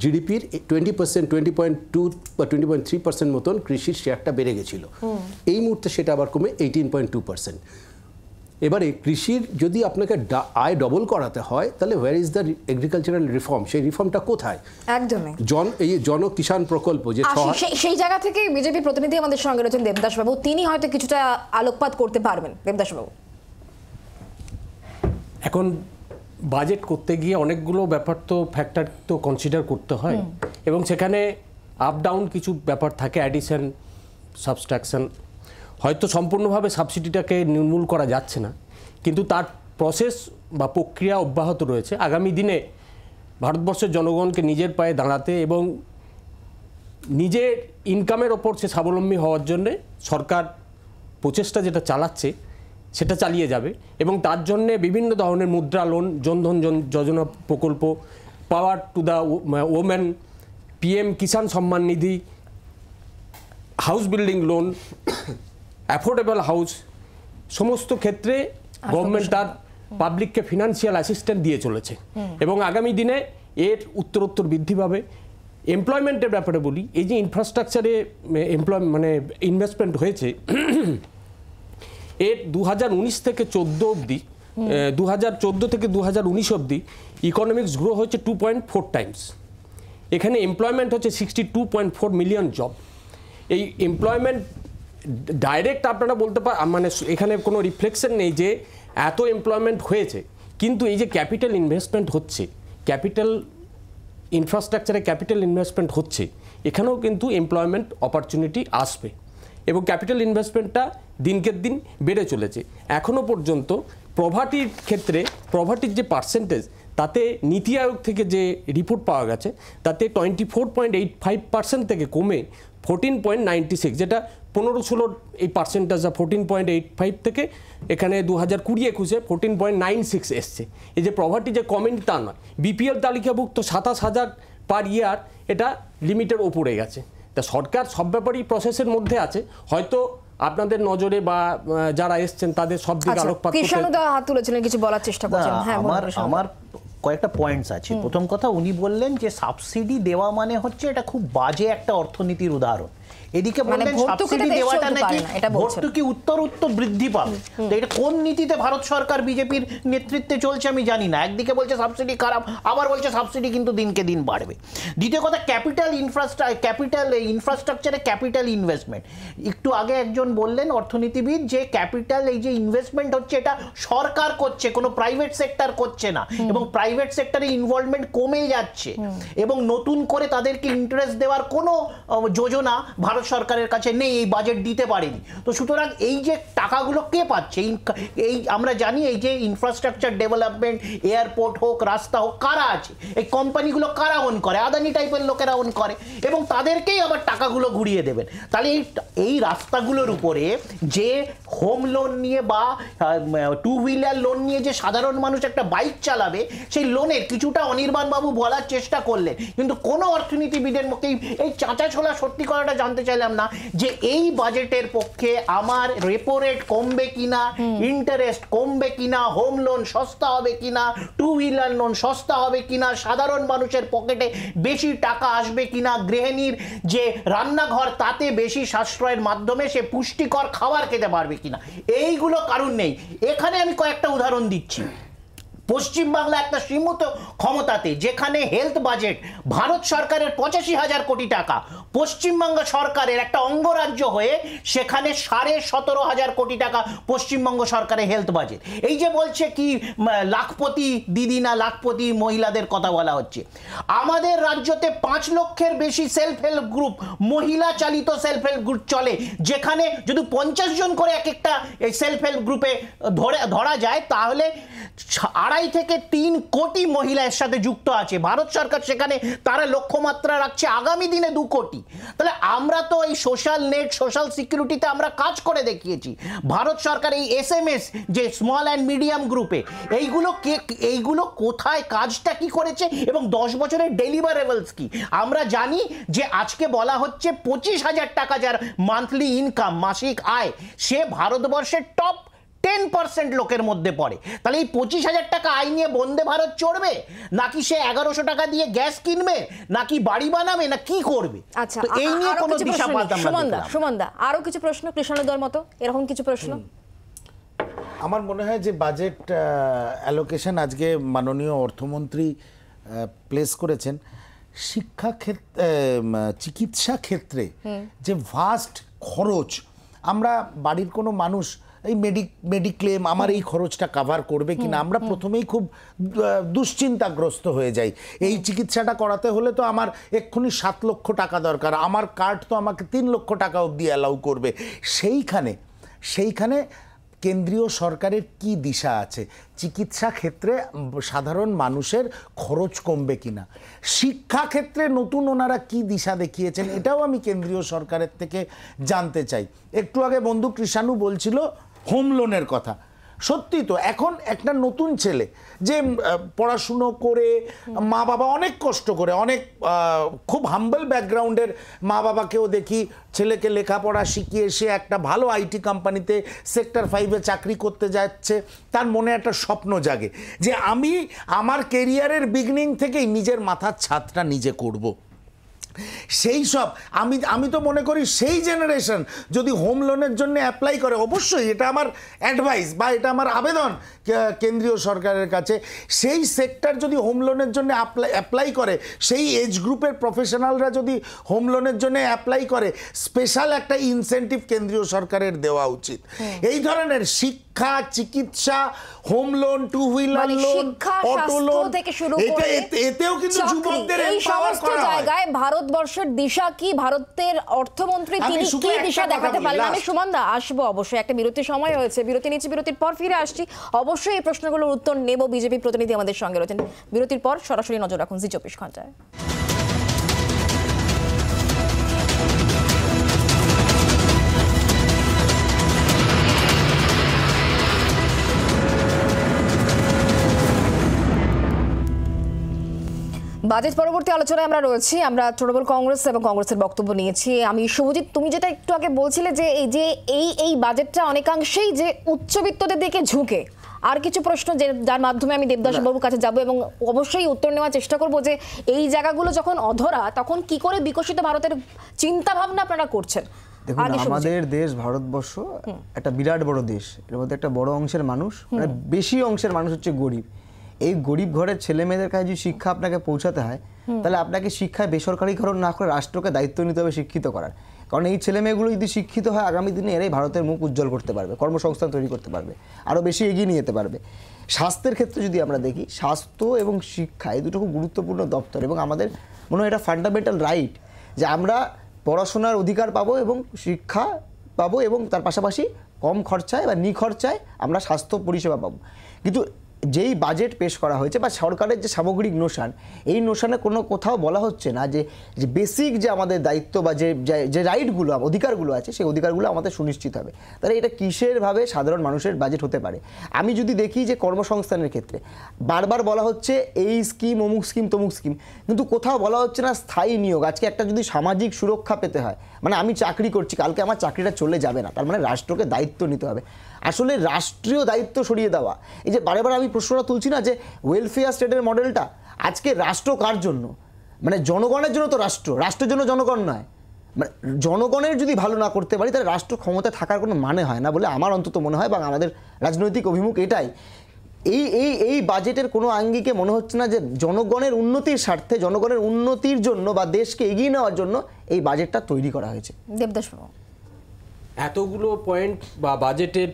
জিডিপির 20%, 20.2 বা 20.3% মতন কৃষির শেয়ারটা বেড়ে গেছিল। এই মুহূর্তে সেটা আবার কমে 18.2%। এবারে কৃষির যদি আপনাকে আয় ডবল করাতে হয়, তাহলে where is the agricultural reform? সেই রিফর্মটা কোথায়? একদমই এই জন কিষাণ প্রকল্প যে সেই জায়গা থেকে বিজেপি প্রতিনিধি আমাদের সঙ্গে রয়েছেন দেবদাস বাবু, তিনি হয়তো কিছুটা আলোকপাত করতে পারবেন। দেবদাস বাবু, এখন বাজেট করতে গিয়ে অনেকগুলো ব্যাপার তো ফ্যাক্টর তো কনসিডার করতে হয়, এবং সেখানে আপ ডাউন কিছু ব্যাপার থাকে, অ্যাডিশন, সাবস্ট্রাকশন। হয়তো সম্পূর্ণভাবে সাবসিডিটাকে নির্মূল করা যাচ্ছে না, কিন্তু তার প্রসেস বা প্রক্রিয়া অব্যাহত রয়েছে। আগামী দিনে ভারতবর্ষের জনগণকে নিজের পায়ে দাঁড়াতে এবং নিজের ইনকামের ওপর সে স্বাবলম্বী হওয়ার জন্যে সরকার প্রচেষ্টা যেটা চালাচ্ছে সেটা চালিয়ে যাবে, এবং তার জন্যে বিভিন্ন ধরনের মুদ্রা লোন, জনধন যোজনা প্রকল্প, power to the women, PM Kisan Samman Nidhi, house building loan, affordable house, সমস্ত ক্ষেত্রে গভর্নমেন্ট তার পাবলিককে ফিনান্সিয়াল অ্যাসিস্ট্যান্স দিয়ে চলেছে, এবং আগামী দিনে এর উত্তরোত্তর বৃদ্ধি পাবে। এমপ্লয়মেন্টের ব্যাপারে বলি, এই যে ইনফ্রাস্ট্রাকচারে মানে ইনভেস্টমেন্ট হয়েছে, এর 2019 থেকে 14 অবধি, 2014 থেকে 2019 অবধি ইকোনমিক্স গ্রো হচ্ছে 2.4 টাইমস। এখানে এমপ্লয়মেন্ট হচ্ছে 62.4 মিলিয়ন জব। এই এমপ্লয়মেন্ট ডাইরেক্ট আপনারা বলতে মানে এখানে কোনো রিফ্লেকশন নেই যে এত এমপ্লয়মেন্ট হয়েছে, কিন্তু এই যে ক্যাপিটাল ইনভেস্টমেন্ট হচ্ছে, ক্যাপিটাল ইনফ্রাস্ট্রাকচারে ক্যাপিটাল ইনভেস্টমেন্ট হচ্ছে, এখানেও কিন্তু এমপ্লয়মেন্ট অপরচুনিটি আসবে, এবং ক্যাপিটাল ইনভেস্টমেন্টটা দিনকে দিন বেড়ে চলেছে। এখনও পর্যন্ত প্রভার্টির ক্ষেত্রে, প্রভার্টির যে পার্সেন্টেজ, তাতে নীতি আয়োগ থেকে যে রিপোর্ট পাওয়া গেছে, তাতে 24.85% থেকে কমে 14.96, যেটা 15-16 এই পার্সেন্টেজটা 14.85 থেকে এখানে 2020-21 14.96 এসছে। এই যে প্রভার্টি যে কমেন্ট তা নয়, BPL তালিকাভুক্ত 27,000 পার ইয়ার, এটা লিমিটের ওপরে গেছে। তা সরকার সব ব্যাপারই প্রসেসের মধ্যে আছে, হয়তো আপনাদের নজরে বা যারা এসছেন তাদের সব দিকে আলোকপাত করতে। কৃষ্ণদা হাত তুলেছিলেন, কিছু বলার চেষ্টা করছেন। হ্যাঁ, আমার কয়েকটা পয়েন্টস আছে। প্রথম কথা, উনি বললেন যে সাবসিডি দেওয়া মানে হচ্ছে এটা খুব বাজে একটা অর্থনীতির উদাহরণ। এদিকে বললেন সাবসিডি দেওয়াটা নাকি ভর্তুকি উত্তর বৃদ্ধি পাবে। তো এটা কোন নীতিতে ভারত সরকার বিজেপির নেতৃত্বে চলছে আমি জানি না। একদিকে বলছে সাবসিডি খারাপ, আবার বলছে সাবসিডি কিন্তু দিনকে দিন বাড়বে। দ্বিতীয় কথা, ক্যাপিটাল ইনফ্রাস্ট্রাকচারে ক্যাপিটাল ইনভেস্টমেন্ট। একটু আগে একজন বললেন অর্থনীতিবিদ যে ক্যাপিটাল এই যে ইনভেস্টমেন্ট হচ্ছে এটা সরকার করছে, কোনো প্রাইভেট সেক্টর করছে না, এবং প্রাইভেট সেক্টরে ইনভলভমেন্ট কমে যাচ্ছে, এবং নতুন করে তাদেরকে ইন্টারেস্ট দেওয়ার কোনো যোজনা ভারত সরকারের কাছে নেই, এই বাজেট দিতে পারেনি। তো সুতরাং এই যে টাকাগুলো কে পাচ্ছে? এই আমরা জানি এই যে ইনফ্রাস্ট্রাকচার ডেভেলপমেন্ট, এয়ারপোর্ট হোক, রাস্তা হোক, কারা আছে? এই কোম্পানিগুলো কারা ওন করে? আদানি টাইপের লোকেরা ওন করে, এবং তাদেরকেই আবার টাকাগুলো ঘুরিয়ে দেবেন। তাহলে এই রাস্তাগুলোর উপরে যে হোম লোন নিয়ে বা 2 হুইলার লোন নিয়ে যে সাধারণ মানুষ একটা বাইক চালাবে, সেই লোনের কিছুটা অনির্বাণ বাবু বলার চেষ্টা করলেন, কিন্তু কোনো অর্থনীতিবিদের মুখেই এই চাঁচা ছোলা সত্যি কথাটা জানতে চাই চাইলাম না যে এই বাজেটের পক্ষে আমার রেপো রেট কমবে কিনা, ইন্টারেস্ট কমবে কিনা, হোম লোন সস্তা হবে কিনা, টু হুইলার লোন সস্তা হবে কিনা, সাধারণ মানুষের পকেটে বেশি টাকা আসবে কিনা, গৃহিণীর যে রান্নাঘর তাতে বেশি সাশ্রয়ের মাধ্যমে সে পুষ্টিকর খাবার খেতে পারবে কিনা, এইগুলো কারণ নেই। এখানে আমি কয়েকটা উদাহরণ দিচ্ছি। পশ্চিমবাংলা একটা সীমিত ক্ষমতাতে, যেখানে হেলথ বাজেট ভারত সরকারের 85,000 কোটি টাকা, পশ্চিমবঙ্গ সরকারের একটা অঙ্গরাজ্য হয়ে সেখানে 17,500 কোটি টাকা পশ্চিমবঙ্গ সরকারের হেলথ বাজেট। এই যে বলছে কি লাখপতি দিদি না লাখপতি মহিলাদের কথা বলা হচ্ছে, আমাদের রাজ্যতে 5 লক্ষের বেশি সেলফ হেল্প গ্রুপ, মহিলা চালিত সেলফ হেল্প গ্রুপ চলে, যেখানে যদি 50 জন করে এক একটা সেলফ হেল্প গ্রুপে ধরা যায় তাহলে 2.5 থেকে 3 কোটি মহিলা এর সাথে যুক্ত আছে। ভারত সরকার সেখানে তারা লক্ষ্যমাত্রা রাখছে আগামী দিনে 2 কোটি। তাহলে আমরা তো এই সোশ্যাল নেট, সোশ্যাল সিকিউরিটিতে আমরা কাজ করে দেখিয়েছি। ভারত সরকার এই SMS যে স্মল অ্যান্ড মিডিয়াম গ্রুপে, এইগুলো কোথায় কাজটা কি করেছে এবং 10 বছরের ডেলিভারেবলস কি আমরা জানি। যে আজকে বলা হচ্ছে 25,000 টাকা যার মান্থলি ইনকাম, মাসিক আয়, সে ভারতবর্ষের টপ 10% লোকের মধ্যে পড়ে। তাহলে এই 25,000 টাকা আয় নিয়ে বন্দে ভারত চড়বে, নাকি সে 1100 টাকা দিয়ে গ্যাস কিনবে, নাকি বাড়ি বানাবে, না কি করবে? আচ্ছা, তো এই নিয়ে কোনো দিশাপাত আমরা দেখলাম না। সুমনদা আরো কিছু প্রশ্ন কৃষ্ণনগর মতো এরকম কিছু প্রশ্ন। আমার মনে হয় যে বাজেট অ্যালোকেশন আজকে মাননীয় অর্থমন্ত্রী প্লেস করেছেন, শিক্ষা ক্ষেত্রে, চিকিৎসা ক্ষেত্রে যে ভাস্ট খরচ, আমরা বাড়ির কোনো মানুষ এই মেডিক্লেম আমার এই খরচটা কাভার করবে কিনা আমরা প্রথমেই খুব দুশ্চিন্তাগ্রস্ত হয়ে যাই। এই চিকিৎসাটা করাতে হলে তো আমার এক্ষুনি 7 লক্ষ টাকা দরকার, আমার কার্ড তো আমাকে 3 লক্ষ টাকা অবধি অ্যালাউ করবে। সেইখানে কেন্দ্রীয় সরকারের কি দিশা আছে? চিকিৎসা ক্ষেত্রে সাধারণ মানুষের খরচ কমবে কিনা, শিক্ষা ক্ষেত্রে নতুন ওনারা কি দিশা দেখিয়েছেন, এটাও আমি কেন্দ্রীয় সরকারের থেকে জানতে চাই। একটু আগে বন্ধু কৃষাণু বলছিল হোম লোনের কথা, সত্যি তো এখন একটা নতুন ছেলে যে পড়াশুনো করে, মা বাবা অনেক কষ্ট করে, অনেক খুব হাম্বল ব্যাকগ্রাউন্ডের মা বাবাকেও দেখি ছেলেকে লেখাপড়া শিখিয়ে সে একটা ভালো IT কোম্পানিতে সেক্টর 5-এ চাকরি করতে যাচ্ছে। তার মনে একটা স্বপ্ন জাগে যে আমি আমার কেরিয়ারের বিগিনিং থেকেই নিজের মাথার ছাদটা নিজে করব। সেই সব আমি তো মনে করি সেই জেনারেশন যদি হোম লোনের জন্য অ্যাপ্লাই করে, অবশ্যই এটা আমার অ্যাডভাইস বা এটা আমার আবেদন কেন্দ্রীয় সরকারের কাছে, সেই সেক্টর যদি হোম লোনের জন্য অ্যাপ্লাই করে, সেই এজ গ্রুপের প্রফেশনালরা যদি হোম লোনের জন্য অ্যাপ্লাই করে, স্পেশাল একটা ইনসেন্টিভ কেন্দ্রীয় সরকারের দেওয়া উচিত। এই ধরনের শিক্ষা, চিকিৎসা, home loan, two wheeler loan, auto loan থেকে শুরু করে এতেও কিন্তু যুবকদের এমপাওয়ার করা হয়। জায়গায় ভারতবর্ষের দিশা কি, ভারতের অর্থমন্ত্রী তিনি কি দিশা দেখাতে পারলেন? আমি সুমনদা আসবো, অবশ্যই একটা বিরতির সময় হয়েছে, বিরতি নিচ্ছি, বিরতির পর ফিরে আসছি। অবশ্যই এই প্রশ্নগুলোর উত্তর নেব। বিজেপি প্রতিনিধি আমাদের সঙ্গে রয়েছেন। বিরতির পর সরাসরি নজর রাখুন জি 24 ঘন্টায়। বাজেট পরবর্তী আলোচনায় আমরা রয়েছি। আমরা তৃণমূল কংগ্রেস এবং কংগ্রেসের বক্তব্য নিয়েছি। আমি শুভজিৎ, তুমি যেটা একটু আগে বলছিলে যে এই বাজেটটা অনেকাংশেই যে উচ্চবিত্তদের দিকে ঝুঁকে, আর কিছু প্রশ্ন যার মাধ্যমে আমি দেবদাস বাবুর কাছে যাব এবং অবশ্যই উত্তর নেওয়ার চেষ্টা করব যে এই জায়গাগুলো যখন অধরা তখন কি করে বিকশিত ভারতের চিন্তা ভাবনা আপনারা করছেন। দেখুন, আমাদের দেশ ভারতবর্ষ একটা বিরাট বড় দেশ, এর মধ্যে একটা বড় অংশের মানুষ, মানে বেশি অংশের মানুষ হচ্ছে গরিব। এই গরিব ঘরের ছেলে মেয়েদের কাছে যদি শিক্ষা আপনাকে পৌঁছাতে হয়, তাহলে আপনাকে শিক্ষায় বেসরকারিকরণ না করে রাষ্ট্রকে দায়িত্ব নিতে হবে শিক্ষিত করার। কারণ এই ছেলে মেয়েগুলো যদি শিক্ষিত হয়, আগামী দিনে এরাই ভারতের মুখ উজ্জ্বল করতে পারবে, কর্মসংস্থান তৈরি করতে পারবে, আরও বেশি এগিয়ে নিয়ে যেতে পারবে। স্বাস্থ্যের ক্ষেত্রে যদি আমরা দেখি, স্বাস্থ্য এবং শিক্ষা এই দুটো খুব গুরুত্বপূর্ণ দপ্তর, এবং আমাদের মনে হয় এটা ফান্ডামেন্টাল রাইট যে আমরা পড়াশোনার অধিকার পাবো এবং শিক্ষা পাবো, এবং তার পাশাপাশি কম খরচায় বা নিখরচায় আমরা স্বাস্থ্য পরিষেবা পাবো। কিন্তু যেই বাজেট পেশ করা হয়েছে বা সরকারের যে সামগ্রিক নোশান, এই নোশানে কোনো কোথাও বলা হচ্ছে না যে বেসিক যে আমাদের দায়িত্ব বা যে রাইটগুলো অধিকারগুলো আছে সেই অধিকারগুলো আমাদের সুনিশ্চিত হবে। তাহলে এটা কিসের ভাবে সাধারণ মানুষের বাজেট হতে পারে? আমি যদি দেখি যে কর্মসংস্থানের ক্ষেত্রে বারবার বলা হচ্ছে এই স্কিম অমুক স্কিম তমুক স্কিম, কিন্তু কোথাও বলা হচ্ছে না স্থায়ী নিয়োগ। আজকে একটা যদি সামাজিক সুরক্ষা পেতে হয়, মানে আমি চাকরি করছি, কালকে আমার চাকরিটা চলে যাবে না, তার মানে রাষ্ট্রকে দায়িত্ব নিতে হবে। আসলে রাষ্ট্রীয় দায়িত্ব সরিয়ে দেওয়া, এই যে বারে বারে আমি প্রশ্নটা তুলছি না যে ওয়েলফেয়ার স্টেটের মডেলটা, আজকে রাষ্ট্র কার জন্য? মানে জনগণের জন্য তো রাষ্ট্র, রাষ্ট্রের জন্য জনগণ নয়। মানে জনগণের যদি ভালো না করতে পারি তাহলে রাষ্ট্র ক্ষমতায় থাকার কোনো মানে হয় না বলে আমার অন্তত মনে হয়, বা আমাদের রাজনৈতিক অভিমুখ এটাই। এই বাজেটের কোনো আঙ্গিকে মনে হচ্ছে না যে জনগণের উন্নতির স্বার্থে, জনগণের উন্নতির জন্য বা দেশকে এগিয়ে নেওয়ার জন্য এই বাজেটটা তৈরি করা হয়েছে। দেবদাস, এতগুলো পয়েন্ট বা বাজেটের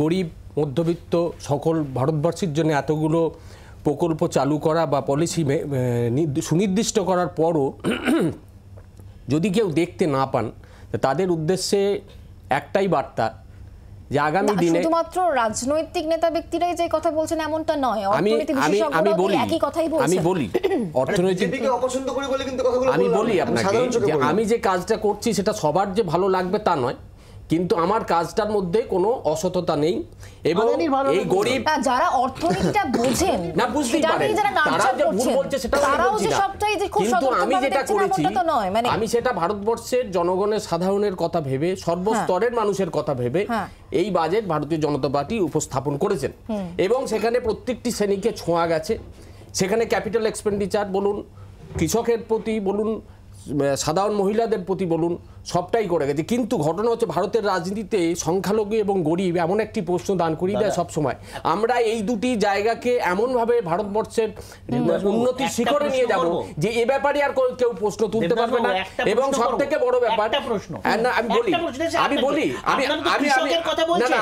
গরিব মধ্যবিত্ত সকল ভারতবর্ষের জন্য এতগুলো প্রকল্প চালু করা বা পলিসি সুনির্দিষ্ট করার পরও যদি কেউ দেখতে না পান, তাদের উদ্দেশ্যে একটাই বার্তা যে আগামী দিনে শুধুমাত্র রাজনৈতিক নেতা ব্যক্তিরাই যে কথা বলছেন এমনটা নয়, আমি বলি অর্থনৈতিক, আমি বলি আপনাকে যে আমি যে কাজটা করছি সেটা সবার যে ভালো লাগবে তা নয়, কিন্তু আমার কাজটার মধ্যে কোনো অসততা নেই। এবং এই গরিব যারা অর্থনীতিটা বোঝেন না, বুঝতেই পারে তারা যে ভুল বলছে সেটা বলছি না, কিন্তু আমি যেটা করেছি আমি সেটা ভারতবর্ষের জনগণের সাধারণের কথা ভেবে, সর্বস্তরের মানুষের কথা ভেবে এই বাজেট ভারতীয় জনতা পার্টি উপস্থাপন করেছেন। এবং সেখানে প্রত্যেকটি শ্রেণীকে ছোঁয়া গেছে। সেখানে ক্যাপিটাল এক্সপেন্ডিচার বলুন, কৃষকের প্রতি বলুন, সাধারণ মহিলাদের প্রতি বলুন, সবটাই করে গেছে। কিন্তু ঘটনা হচ্ছে ভারতের রাজনীতিতে সংখ্যালঘু এবং গরিব এমন একটি প্রশ্ন দান করি দেয় সবসময়। আমরা এই দুটি জায়গাকে এমনভাবে ভারতবর্ষের উন্নতির শিখরে নিয়ে যাব যে এ ব্যাপারে আর কেউ প্রশ্ন তুলতে পারবে না। এবং সব থেকে বড় ব্যাপার,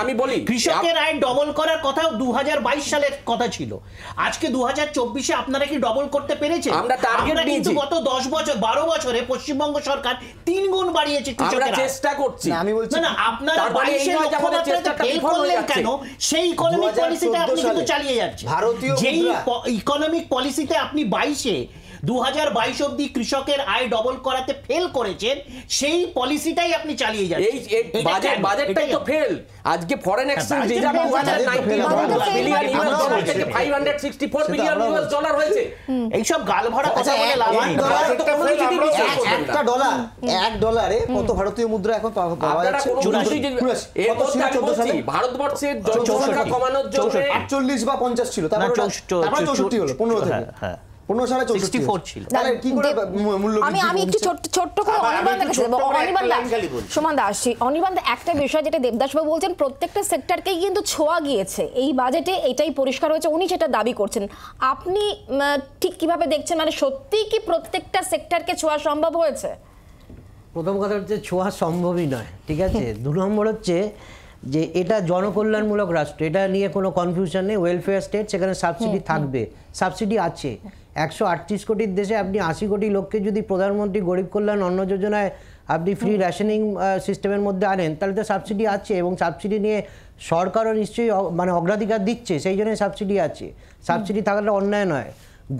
আমি বলি কৃষকের আয় ডবল করার কথা 2022 সালের কথা ছিল, আজকে 2024-এ আপনারা কি ডবল করতে পেরেছেন? আমরা টার্গেট নিয়েছি। গত 10 বছর 12 বছরে পশ্চিমবঙ্গ সরকার 3 গুণ বাড়িয়েছে আমরা চেষ্টা করছি। আমি বলছি না, আপনারা 22-এর লক্ষ্যমাত্রাতে ফেল করলেন কেন? সেই ইকোনমিক পলিসিতে আপনি কিন্তু চালিয়ে যাচ্ছেন। যেই ইকোনমিক পলিসিতে আপনি 22-এ 2022 অবধি কৃষকের আয় ডবল করাতে ফেল করেছেন, সেই পলিসিটাই আপনি চালিয়ে যাচ্ছেন। এই বাজেটটাই তো ফেল। আজকে foreign exchange reserve 2019 billion US dollar থেকে 564 বিলিয়ন ইউএস ডলার হয়েছে। এই সব গালভরা কথা বলে লাভ নেই। একটা ডলার, এক ডলারে কত ভারতীয় মুদ্রা এখন পাওয়া যাচ্ছে? ভারতবর্ষের জনসংখ্যা কমানোর জন্য 48 বা 50 ছিল, তারপর 64 হলো 15 থেকে। 15 সালে 64 ছিল। তাহলে কি করে মূল্য বৃদ্ধি? আমি একটু ছোট্ট করে অনির্বাণের কাছে যাব। সুমন দাস, অনির্বাণ, একটা বিষয় যেটা দেবদাসবাবু বলছেন, প্রত্যেকটা সেক্টরকেই কিন্তু ছোঁয়া গিয়েছে এই বাজেটে, এটাই পরিষ্কার হয়েছে, উনি সেটা দাবি করছেন। আপনি ঠিক কিভাবে দেখছেন? মানে সত্যিই কি প্রত্যেকটা সেক্টরকে ছোঁয়া সম্ভব হয়েছে? প্রথম কথা হচ্ছে ছোঁয়া সম্ভবই নয়, ঠিক আছে। 2 নম্বর হচ্ছে যে এটা জনকল্যাণমূলক রাষ্ট্র, এটা নিয়ে কোনো কনফিউশন নেই। ওয়েলফেয়ার স্টেট, সেখানে সাবসিডি থাকবে, সাবসিডি আছে। 138 কোটির দেশে আপনি 80 কোটি লোককে যদি প্রধানমন্ত্রী গরিব কল্যাণ অন্ন যোজনায় আপনি ফ্রি রেশনিং সিস্টেমের মধ্যে আনেন, তাহলে তো সাবসিডি আছে। এবং সাবসিডি নিয়ে সরকারও নিশ্চয়ই মানে অগ্রাধিকার দিচ্ছে, সেই জন্যই সাবসিডি আছে। সাবসিডি থাকাটা অন্যায় নয়।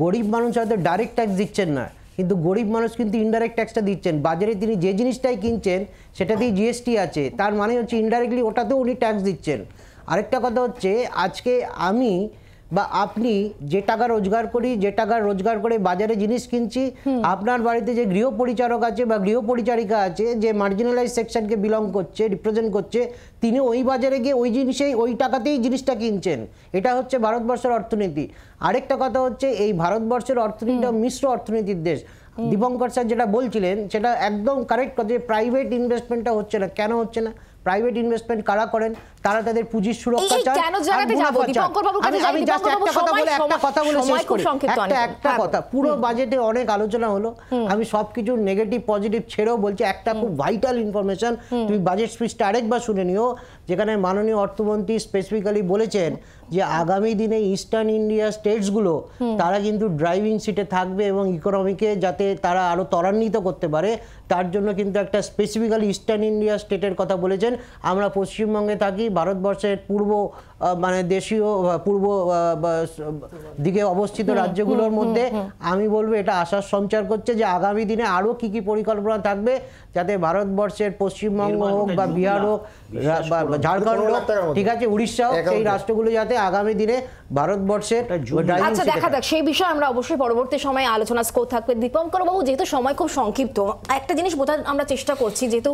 গরিব মানুষ হয়তো ডাইরেক্ট ট্যাক্স দিচ্ছেন না, কিন্তু গরিব মানুষ কিন্তু ইনডাইরেক্ট ট্যাক্সটা দিচ্ছেন। বাজারে তিনি যে জিনিসটাই কিনছেন সেটাতেই জিএসটি আছে, তার মানে হচ্ছে ইনডাইরেক্টলি ওটাতেও উনি ট্যাক্স দিচ্ছেন। আরেকটা কথা হচ্ছে, আজকে আমি বা আপনি যে টাকা রোজগার করি, যে টাকা রোজগার করে বাজারে জিনিস কিনছি, আপনার বাড়িতে যে গৃহ পরিচারক আছে বা গৃহ পরিচারিকা আছে, যে মার্জিনালাইজ সেকশনকে বিলং করছে, রিপ্রেজেন্ট করছে, তিনি ওই বাজারে গিয়ে ওই জিনিসেই ওই টাকাতেই জিনিসটা কিনছেন। এটা হচ্ছে ভারতবর্ষের অর্থনীতি। আরেকটা কথা হচ্ছে, এই ভারতবর্ষের অর্থনীতিটা মিশ্র অর্থনীতির দেশ। দীপঙ্কর স্যার যেটা বলছিলেন সেটা একদম কারেক্ট কথা, যে প্রাইভেট ইনভেস্টমেন্টটা হচ্ছে না। কেন হচ্ছে না? প্রাইভেট ইনভেস্টমেন্ট কারা করেন? তারা তাদের পুঁজির সুরক্ষা চান। আমি জাস্ট একটা কথা বলে শেষ করি। একটা কথা, পুরো বাজেটে অনেক আলোচনা হলো, আমি সবকিছু নেগেটিভ পজিটিভ ছেড়েও বলছি একটা খুব ভাইটাল ইনফরমেশন, তুমি বাজেট স্পিচটা আরেকবার শুনে নিও, যেখানে মাননীয় অর্থমন্ত্রী স্পেসিফিক্যালি বলেছেন যে আগামী দিনে ইস্টার্ন ইন্ডিয়া স্টেটসগুলো তারা কিন্তু ড্রাইভিং সিটে থাকবে এবং ইকোনমিকে যাতে তারা আরও ত্বরান্বিত করতে পারে, তার জন্য কিন্তু একটা স্পেসিফিক্যালি ইস্টার্ন ইন্ডিয়া স্টেটের কথা বলেছেন। আমরা পশ্চিমবঙ্গে থাকি, ভারতবর্ষের পূর্ব মানে দেশীয় পূর্ব দিকে অবস্থিত রাজ্যগুলোর মধ্যে আমি বলবো এটা আশার সঞ্চার করছে যে আগামী দিনে আরও কি পরিকল্পনা থাকবে যাতে ভারতবর্ষের পশ্চিমবঙ্গ হোক বা বিহার হোক বা ঝাড়খণ্ড হোক, ঠিক আছে, উড়িষ্যা হোক, সেই রাষ্ট্রগুলো যাতে আগামী দিনে ভারতবর্ষের আচ্ছা দেখা যাক সেই বিষয়ে আমরা অবশ্যই পরবর্তী সময়ে আলোচনা স্কোপ থাকবে। দীপঙ্কর বাবু, যেহেতু সময় খুব সংক্ষিপ্ত, একটা জিনিস বোঝার আমরা চেষ্টা করছি, যেহেতু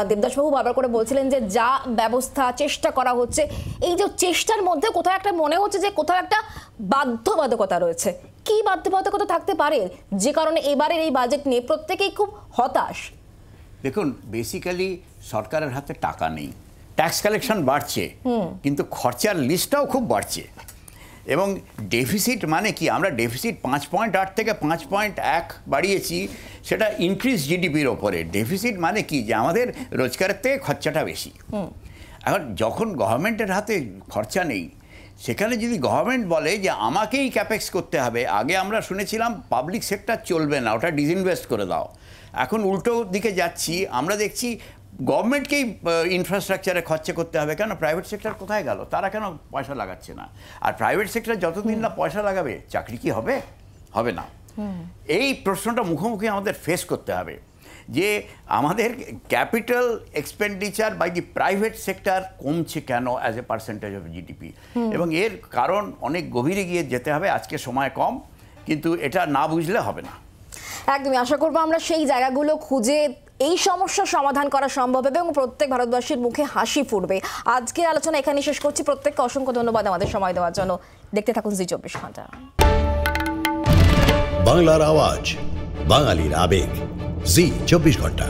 দেবদাসবাবু বারবার করে বলছিলেন যে যা ব্যবস্থা চেষ্টা করা হচ্ছে, এই যে চেষ্টার মধ্যে কোথাও একটা মনে হচ্ছে যে কোথাও একটা বাধ্যবাধকতা রয়েছে। কি বাধ্যবাধকতা থাকতে পারে যে কারণে এবারের এই বাজেট নিয়ে প্রত্যেকেই খুব হতাশ? দেখুন, বেসিক্যালি সরকারের হাতে টাকা নেই, ট্যাক্স কালেকশন বাড়ছে কিন্তু খরচার লিস্টটাও খুব বাড়ছে। এবং ডেফিসিট মানে কি, আমরা ডেফিসিট 5.8 থেকে 5.1 বাড়িয়েছি, সেটা ইনক্রিজ জিডিপির ওপরে। ডেফিসিট মানে কি, যে আমাদের রোজগারের থেকে খরচাটা বেশি। এখন যখন গভর্নমেন্টের হাতে খরচা নেই, সেখানে যদি গভর্নমেন্ট বলে যে আমাকেই ক্যাপেক্স করতে হবে, আগে আমরা শুনেছিলাম পাবলিক সেক্টর চলবে না, ওটা ডিসইনভেস্ট করে দাও। এখন উল্টো দিকে যাচ্ছি, আমরা দেখছি গভর্নমেন্টকেই ইনফ্রাস্ট্রাকচারে খরচা করতে হবে। কেন, প্রাইভেট সেক্টর কোথায় গেল? তারা কেন পয়সা লাগাচ্ছে না? আর প্রাইভেট সেক্টর যতদিন না পয়সা লাগাবে, চাকরি কি হবে? হবে না। এই প্রশ্নটা মুখোমুখি আমাদের ফেস করতে হবে যে আমাদের capital expenditure by the private sector কমছে কেন as a percentage of GDP, এবং এর কারণ অনেক গভীরে গিয়ে যেতে হবে। আজকে সময় কম, কিন্তু এটা না বুঝলে হবে না। একদমই আশা করবো আমরা সেই জায়গাগুলো খুঁজে এই সমস্যার সমাধান করা সম্ভব হবে এবং প্রত্যেক ভারতবাসীর মুখে হাসি ফুটবে। আজকের আলোচনা এখানে শেষ করছি। প্রত্যেককে অসংখ্য ধন্যবাদ আমাদের সময় দেওয়ার জন্য। দেখতে থাকুন জি 24 ঘন্টা। বাংলার আওয়াজ, বাঙালির আবেগ, জি 24 ঘন্টা।